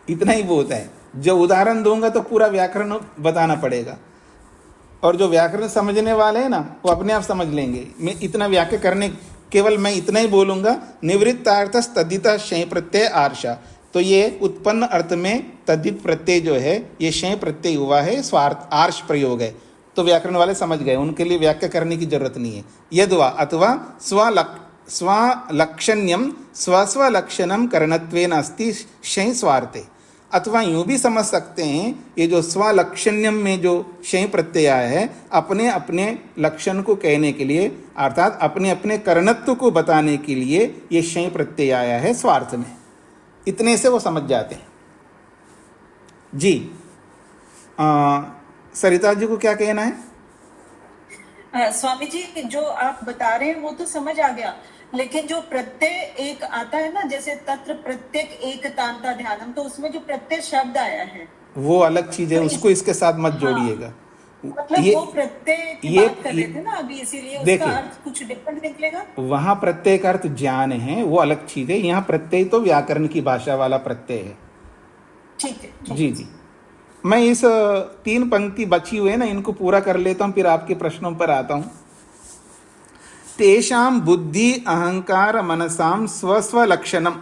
इतना ही बहुत है। जो उदाहरण दूंगा तो पूरा व्याकरण बताना पड़ेगा, और जो व्याकरण समझने वाले हैं ना वो अपने आप समझ लेंगे। मैं इतना व्याख्या करने, केवल मैं इतना ही बोलूंगा, निवृत्तार्थस तद्धिता शय प्रत्यय आर्षा। तो ये उत्पन्न अर्थ में तद्धित प्रत्यय जो है ये शय प्रत्यय हुआ है, स्वार्थ आर्ष प्रयोग है। तो व्याकरण वाले समझ गए, उनके लिए व्याख्या करने की जरूरत नहीं है। यद्वा अथवा स्वलक्षण्यम स्वस्वलक्षणम करणत्वेन अस्ति शय स्वार्थे। अथवा यूं भी समझ सकते हैं, ये जो स्वलक्षण्यम में जो शय प्रत्यय आया है अपने अपने लक्षण को कहने के लिए, अर्थात अपने अपने करणत्व को बताने के लिए ये शय प्रत्यय आया है स्वार्थ में। इतने से वो समझ जाते हैं। जी, सरिता जी को क्या कहना है? स्वामी जी जो आप बता रहे हैं वो तो समझ आ गया, लेकिन जो प्रत्यय एक आता है ना, जैसे तत्र प्रत्येक एक तांता ध्यानम, तो उसमें जो प्रत्यय शब्द आया है वो अलग चीज है, तो उसको इसके साथ मत हाँ, जोड़िएगा। मतलब ये वो प्रत्यय की ये बात कर रहे थे ना अभी, इसीलिए उसका देखिए, अर्थ कुछ डिफरेंट निकलेगा। वहां प्रत्यय का अर्थ ज्ञान है, वो अलग चीज है। यहाँ प्रत्यय तो व्याकरण की भाषा वाला प्रत्यय है। ठीक है। जी जी, मैं इस 3 पंक्ति बची हुए ना इनको पूरा कर लेता हूँ, फिर आपके प्रश्नों पर आता हूँ। तेषां बुद्धि अहंकार मनसाम स्वस्व लक्षणम।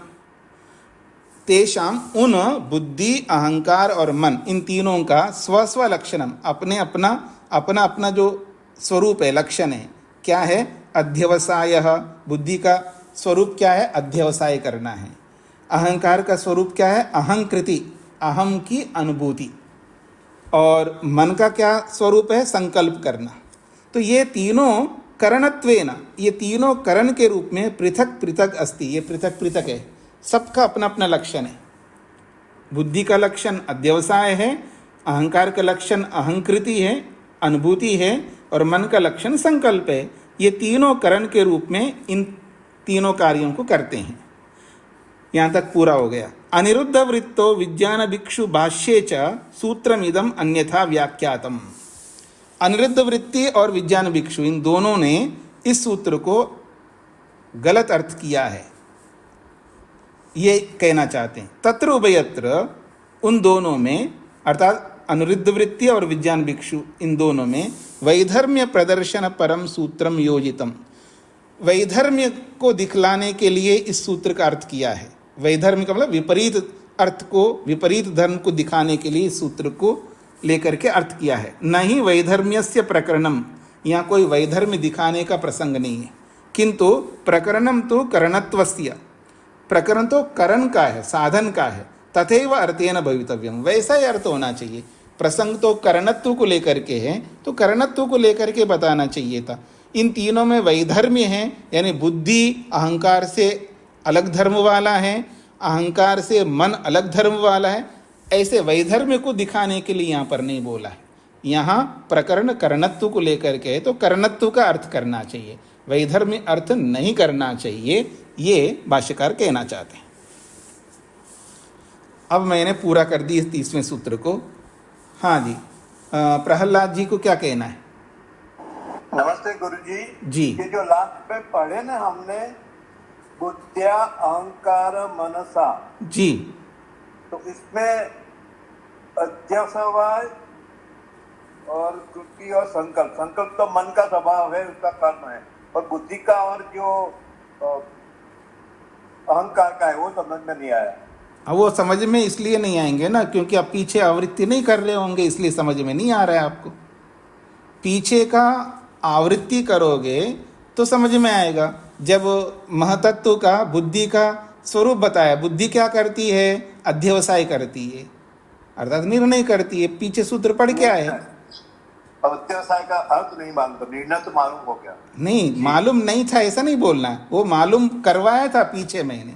तेषाम उन बुद्धि अहंकार और मन, इन तीनों का स्वस्व लक्षणम, अपने अपना अपना अपना जो स्वरूप है, लक्षण है, क्या है? अध्यवसाय। बुद्धि का स्वरूप क्या है? अध्यवसाय करना है। अहंकार का स्वरूप क्या है? अहंकृति, अहम की अनुभूति। और मन का क्या स्वरूप है? संकल्प करना। तो ये तीनों करणत्वेन, ये तीनों करण के रूप में पृथक पृथक अस्ति, ये पृथक पृथक है, सबका अपना अपना लक्षण है। बुद्धि का लक्षण अध्यवसाय है, अहंकार का लक्षण अहंकृति है, अनुभूति है, और मन का लक्षण संकल्प है। ये तीनों करण के रूप में इन तीनों कार्यों को करते हैं। यहाँ तक पूरा हो गया। अनिरुद्ध वृत्तो विज्ञान भिक्षु भाष्ये च सूत्रमिदम अन्यथा व्याख्यातम। अनिरुद्ध वृत्ति और विज्ञान भिक्षु, इन दोनों ने इस सूत्र को गलत अर्थ किया है, ये कहना चाहते हैं। तत्र उभयत्र, उन दोनों में, अर्थात अनिरुद्ध वृत्ति और विज्ञान भिक्षु, इन दोनों में वैधर्म्य प्रदर्शन परम सूत्रम योजितम। वैधर्म्य को दिखलाने के लिए इस सूत्र का अर्थ किया है। वैधर्म्य का मतलब विपरीत अर्थ को, विपरीत धर्म को दिखाने के लिए इस सूत्र को लेकर के अर्थ किया है। न ही वैधर्म्यस्य प्रकरणम, यहाँ कोई वैधर्म्य दिखाने का प्रसंग नहीं है, किंतु प्रकरणम तो करणत्वस्य, प्रकरण तो करण का है, साधन का है। तथैव अर्थेन भवितव्यम, वैसा ही अर्थ होना चाहिए। प्रसंग तो करणत्व को लेकर के है, तो करणत्व को लेकर के बताना चाहिए था। इन तीनों में वैधर्म्य है, यानी बुद्धि अहंकार से अलग धर्म वाला है, अहंकार से मन अलग धर्म वाला है। ऐसे वैधर्म्य को दिखाने के लिए यहाँ पर नहीं बोला है। यहाँ प्रकरण करणत्व को लेकर के है, तो करणत्व का अर्थ करना चाहिए, वैधर्म्य अर्थ नहीं करना चाहिए, ये भाष्यकार कहना चाहते हैं। अब मैंने पूरा कर दी इस 30वें सूत्र को। हाँ जी, प्रहलाद जी को क्या कहना है? नमस्ते गुरुजी जी। ये जो लास्ट में पढ़े ना हमने, बुद्धिया अहंकार मनसा, जी, तो इसमें अध्यवसाय और कृति और संकल्प, संकल्प तो मन का स्वभाव है, उसका कर्म है, और बुद्धि का और जो अहंकार का है वो समझ में नहीं आया। अब वो समझ में इसलिए नहीं आएंगे ना क्योंकि आप पीछे आवृत्ति नहीं कर रहे होंगे, इसलिए समझ में नहीं आ रहा है आपको। पीछे का आवृत्ति करोगे तो समझ में आएगा। जब महतत्व का, बुद्धि का स्वरूप बताया, बुद्धि क्या करती है? अध्यवसाय करती है, अर्थात निर्णय करती है। पीछे सूत्र पढ़ क्या है? अध्यवसाय का अर्थ नहीं मालूम, तो निर्णय तो मालूम हो गया। नहीं मालूम नहीं था ऐसा नहीं बोलना, वो मालूम करवाया था पीछे मैंने।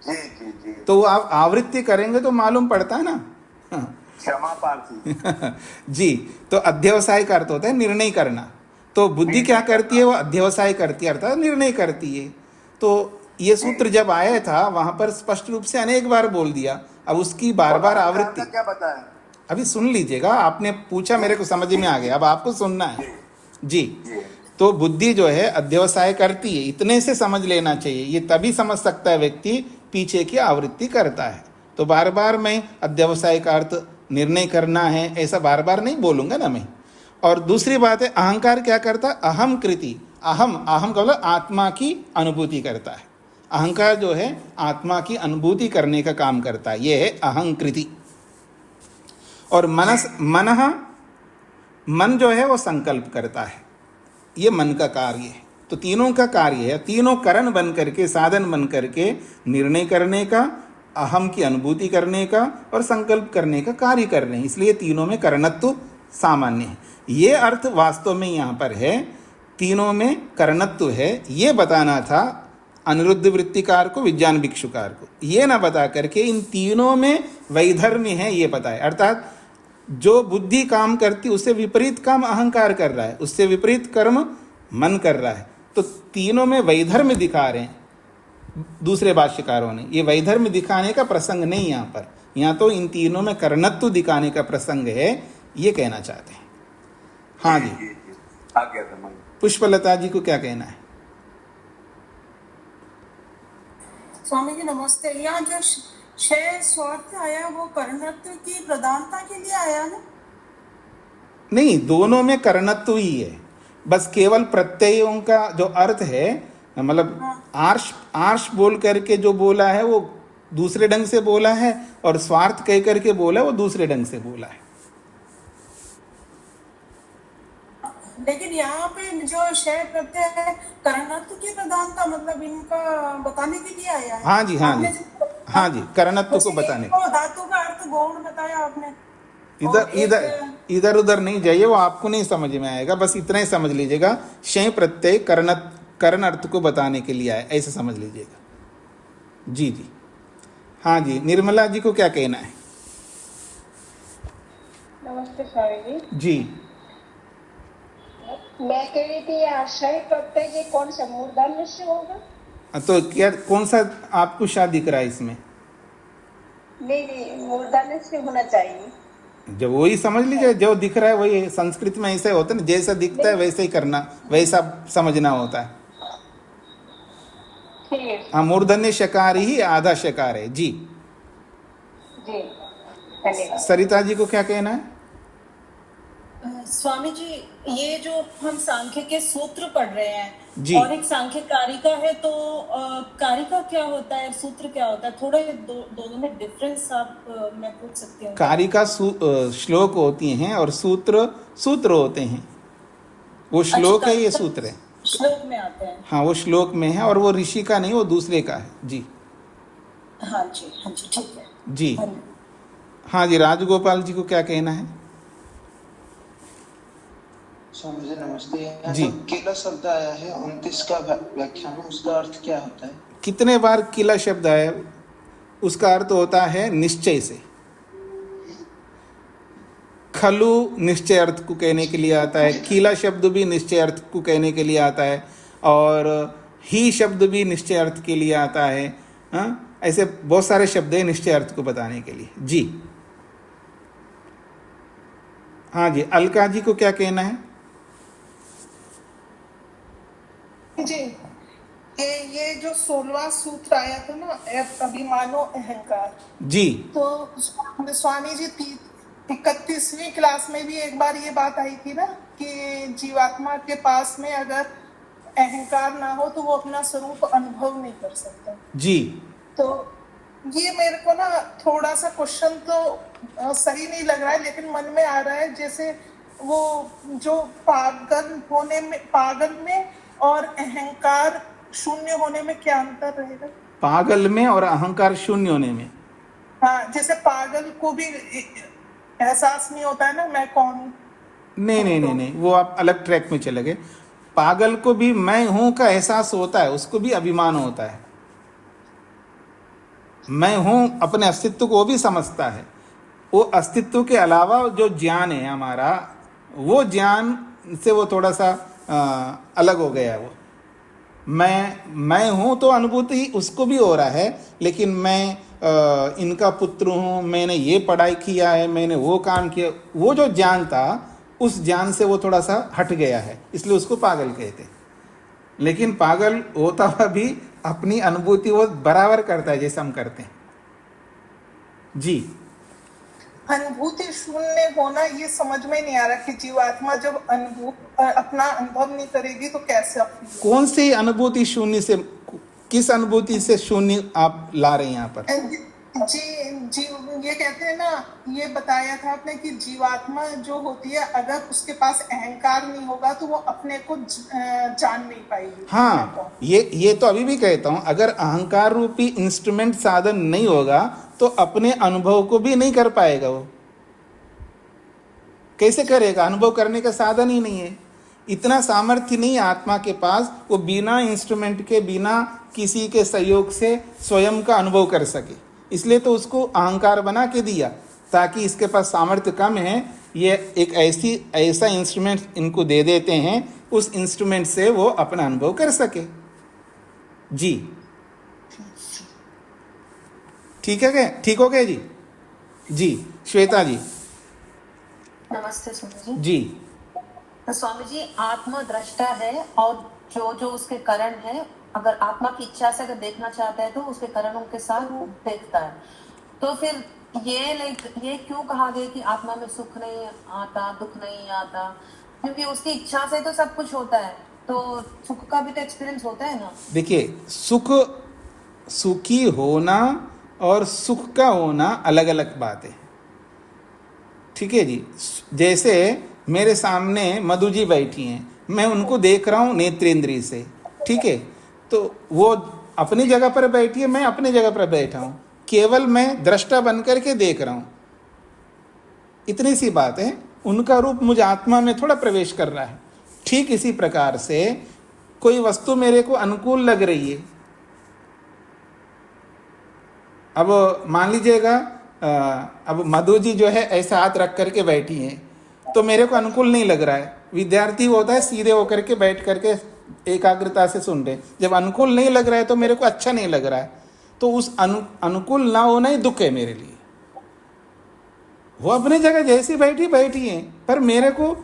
जी जी जी, तो आप आवृत्ति करेंगे तो मालूम पड़ता है ना। क्षमा पार्थी। जी, तो अध्यवसाय का अर्थ होता है निर्णय करना। तो बुद्धि क्या करती है? वो अध्यवसाय करती है, अर्थात निर्णय करती है। तो ये सूत्र जब आया था वहां पर स्पष्ट रूप से अनेक बार बोल दिया, अब उसकी बार बार आवृत्ति। क्या बताया? अभी सुन लीजिएगा, आपने पूछा मेरे को समझ में आ गया, अब आपको सुनना है जी। तो बुद्धि जो है अध्यवसाय करती है, इतने से समझ लेना चाहिए, ये तभी समझ सकता है व्यक्ति पीछे की आवृत्ति करता है। तो बार बार मैं अध्यवसाय का अर्थ निर्णय करना है ऐसा बार बार नहीं बोलूंगा ना मैं। और दूसरी बात है, अहंकार क्या करता है? अहम कृति, अहम का मतलब आत्मा की अनुभूति करता है। अहंकार जो है आत्मा की अनुभूति करने का काम करता है, ये है अहंकृति। और मन जो है वो संकल्प करता है, ये मन का कार्य है। तो तीनों का कार्य है, तीनों करण बन करके, साधन बन करके निर्णय करने का, अहम की अनुभूति करने का और संकल्प करने का कार्य कर रहे हैं। इसलिए तीनों में करणत्व सामान्य है। ये अर्थ वास्तव में यहाँ पर है, तीनों में करणत्व है, ये बताना था अनिरुद्ध वृत्तिकार को, विज्ञान भिक्षुकार को। ये ना बता करके इन तीनों में वैधर्म्य है ये बताए। अर्थात जो बुद्धि काम करती उससे विपरीत काम अहंकार कर रहा है, उससे विपरीत कर्म मन कर रहा है। तो तीनों में वैधर्म्य दिखा रहे हैं दूसरे भाष्यकारों ने। ये वैधर्म्य दिखाने का प्रसंग नहीं यहाँ पर, यहाँ तो इन तीनों में कर्णत्व दिखाने का प्रसंग है, ये कहना चाहते हैं। हाँ जी, आ गया समझ। पुष्पलता जी को क्या कहना है? स्वामी जी नमस्ते। यहाँ जो क्षय स्वार्थ आया वो कर्णत्व की प्रधानता के लिए आया ना? नहीं, दोनों में कर्णत्व ही है, बस केवल प्रत्ययों का जो अर्थ है, मतलब आर्ष बोल करके जो बोला है वो दूसरे ढंग से बोला है, और स्वार्थ कह करके बोला वो दूसरे ढंग से बोला है। लेकिन यहाँ पे जो क्षय प्रत्यय है कर्णत्व की प्रधानता, मतलब इनका बताने के लिए आया है। हाँ जी, हाँ जी, हाँ जी, कर्णत्व को बताने। धातु का अर्थ गौण बताया आपने। इधर उधर नहीं जाइए, वो आपको नहीं समझ में आएगा, बस इतना ही समझ लीजिएगा। क्षय प्रत्यय कर्ण अर्थ को बताने के लिए आए, ऐसे समझ लीजिएगा। जी जी, हाँ जी, निर्मला जी को क्या कहना है? नमस्ते स्वामी जी। जी, मैं कह रही थी आश्रय प्रत्यय ये कौन सा मूर्धन्य से होगा? तो क्या कौन सा आपको शायद दिख रहा है इसमें? नहीं, मूर्धन्य से होना चाहिए। जब वही समझ लीजिए, जो दिख रहा है वही। संस्कृत में ऐसे होता है ना, जैसा दिखता है वैसे ही करना, वैसा समझना होता है। ठीक है। हाँ, मूर्धन्य शकार ही आधा शकार है। जी जी, धन्यवाद। सरिता जी को क्या कहना है? स्वामी जी, ये जो हम सांख्य के सूत्र पढ़ रहे हैं जी। और एक सांख्य कारिका है, तो कारिका क्या होता है, सूत्र क्या होता है? थोड़े दोनों में डिफरेंस आप मैं पूछ सकती हूँ? कारिका श्लोक होती हैं और सूत्र होते हैं। वो श्लोक है, ये सूत्र है। श्लोक में आते हैं। हाँ, वो श्लोक में है, और वो ऋषि का नहीं, वो दूसरे का है। जी हाँ जी, हाँ जी, ठीक है जी। हाँ जी, राजगोपाल जी को क्या कहना है? स्वामी जी नमस्ते। जी। जो किला शब्द आया है 29 का व्याख्यान, उसका अर्थ क्या होता है? कितने बार किला शब्द आया? उसका अर्थ होता है निश्चय से। खलु निश्चय अर्थ को कहने के लिए आता है, किला शब्द भी निश्चय अर्थ को कहने के लिए आता है, और ही शब्द भी निश्चय अर्थ के लिए आता है। हाँ, ऐसे बहुत सारे शब्द हैं निश्चय अर्थ को बताने के लिए। जी हाँ जी, अलका जी को क्या कहना है? जी, ये जो 16वां सूत्र आया था ना, अभिमानो अहंकार। जी, तो स्वामी जी 31वीं क्लास में भी एक बार ये बात आई थी ना कि जीवात्मा के पास में अगर अहंकार ना हो तो वो अपना स्वरूप अनुभव नहीं कर सकता। जी, तो ये मेरे को ना थोड़ा सा क्वेश्चन तो सही नहीं लग रहा है, लेकिन मन में आ रहा है जैसे वो जो पागल में और अहंकार शून्य होने में क्या अंतर रहेगा? पागल में और अहंकार शून्य होने में? हाँ, जैसे पागल को भी एहसास नहीं होता है ना मैं कौन हूँ। नहीं, वो आप अलग ट्रैक में चले गए। पागल को भी मैं हूं का एहसास होता है, उसको भी अभिमान होता है। मैं हूं, अपने अस्तित्व को वो भी समझता है। वो अस्तित्व के अलावा जो ज्ञान है हमारा, वो ज्ञान से वो थोड़ा सा अलग हो गया है वो। मैं हूँ तो अनुभूति उसको भी हो रहा है, लेकिन मैं इनका पुत्र हूँ, मैंने ये पढ़ाई किया है, मैंने वो काम किया, वो जो ज्ञान था उस ज्ञान से वो थोड़ा सा हट गया है, इसलिए उसको पागल कहते हैं। लेकिन पागल होता हुआ भी अपनी अनुभूति वो बराबर करता है जैसे हम करते हैं। जी, अनुभूति शून्य होना ये समझ में नहीं आ रहा कि जीवात्मा जब अपना अनुभव नहीं करेगी तो कैसे अपनी कौन सी अनुभूति शून्य से, किस अनुभूति से शून्य आप ला रहे हैं यहाँ पर? जी जी ये कहते हैं ना, ये बताया था आपने कि जीवात्मा जो होती है अगर उसके पास अहंकार नहीं होगा तो वो अपने को जान नहीं पाएगी। हाँ, ये तो अभी भी कहता हूँ, अगर अहंकार रूपी इंस्ट्रूमेंट साधन नहीं होगा तो अपने अनुभव को भी नहीं कर पाएगा। वो कैसे करेगा? अनुभव करने का साधन ही नहीं है, इतना सामर्थ्य नहीं है आत्मा के पास, वो बिना इंस्ट्रूमेंट के, बिना किसी के सहयोग से स्वयं का अनुभव कर सके। इसलिए तो उसको अहंकार बना के दिया, ताकि इसके पास सामर्थ्य कम है, ये एक ऐसा इंस्ट्रूमेंट इनको दे देते हैं, उस इंस्ट्रूमेंट से वो अपना अनुभव कर सके। जी ठीक है क्या? ठीक हो गया जी? जी श्वेता जी। नमस्ते स्वामी जी। जी स्वामी जी, आत्मा दृष्टा है और जो जो उसके कारण है, अगर आत्मा की इच्छा से अगर देखना चाहता है तो उसके कारणों के साथ वो देखता है। तो फिर ये क्यों कहा गया कि आत्मा में सुख नहीं आता, दुख नहीं आता? क्योंकि उसकी इच्छा से तो सब कुछ होता है, तो सुख का भी तो एक्सपीरियंस होता है ना। देखिए, सुखी होना और सुख का होना अलग अलग बात है। ठीक है जी। जैसे मेरे सामने मधु जी बैठी हैं, मैं उनको देख रहा हूँ नेत्रेंद्रिय से, ठीक है, तो वो अपनी जगह पर बैठी है, मैं अपनी जगह पर बैठा हूँ, केवल मैं दृष्टा बन करके देख रहा हूँ, इतनी सी बात है। उनका रूप मुझे आत्मा में थोड़ा प्रवेश कर रहा है। ठीक इसी प्रकार से कोई वस्तु मेरे को अनुकूल लग रही है, अब मान लीजिएगा अब मधु जी जो है ऐसा हाथ रख करके बैठी हैं, तो मेरे को अनुकूल नहीं लग रहा है। विद्यार्थी होता है सीधे होकर के बैठ करके एकाग्रता से सुन रहे, जब अनुकूल नहीं लग रहा है तो मेरे को अच्छा नहीं लग रहा है, तो उस अनुकूल ना होना ही दुख है मेरे लिए। वो अपनी जगह जैसी बैठी हैं, पर मेरे को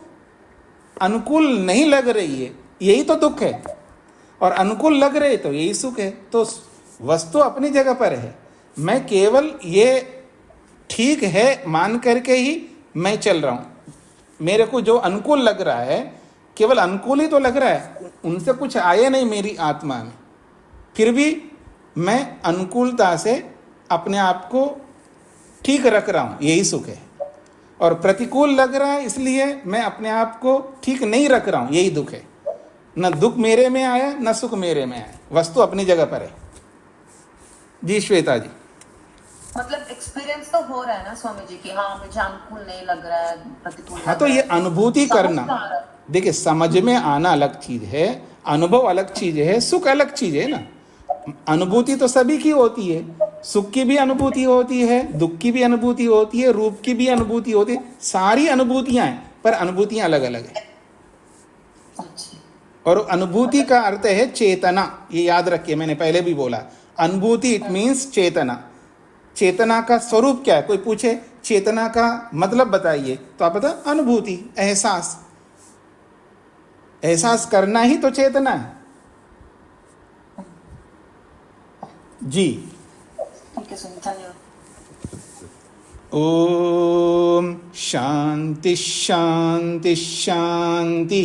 अनुकूल नहीं लग रही है, यही तो दुख है, और अनुकूल लग रहे तो यही सुख है। तो वस्तु अपनी जगह पर है, मैं केवल ये ठीक है मान करके ही मैं चल रहा हूँ। मेरे को जो अनुकूल लग रहा है केवल अनुकूल ही तो लग रहा है, उनसे कुछ आया नहीं मेरी आत्मा में, फिर भी मैं अनुकूलता से अपने आप को ठीक रख रहा हूँ, यही सुख है। और प्रतिकूल लग रहा है इसलिए मैं अपने आप को ठीक नहीं रख रहा हूँ, यही दुख है। न दुख मेरे में आया न सुख मेरे में आया, वस्तु अपनी जगह पर है। जी श्वेता जी। मतलब एक्सपीरियंस तो हो रहा है ना स्वामी जी कि हाँ मुझे अनुकूल नहीं लग रहा है, प्रतिकूल। हाँ, तो ये अनुभूति करना, देखिए समझ में आना अलग चीज है, अनुभव अलग चीज है, सुख अलग चीज है ना। अनुभूति तो सभी की होती है, सुख की भी अनुभूति होती है, दुख की भी अनुभूति होती है, रूप की भी अनुभूति होती है, सारी अनुभूतियां हैं, पर अनुभूतियां अलग अलग है। और अनुभूति का अर्थ है चेतना, ये याद रखिए, मैंने पहले भी बोला, अनुभूति इट मीन्स चेतना। चेतना का स्वरूप क्या है? कोई पूछे चेतना का मतलब बताइए, तो आप बता अनुभूति, एहसास। एहसास करना ही तो चेतना है। जी ठीक है स्वामी, धन्यवाद। ओम शांति शांति शांति।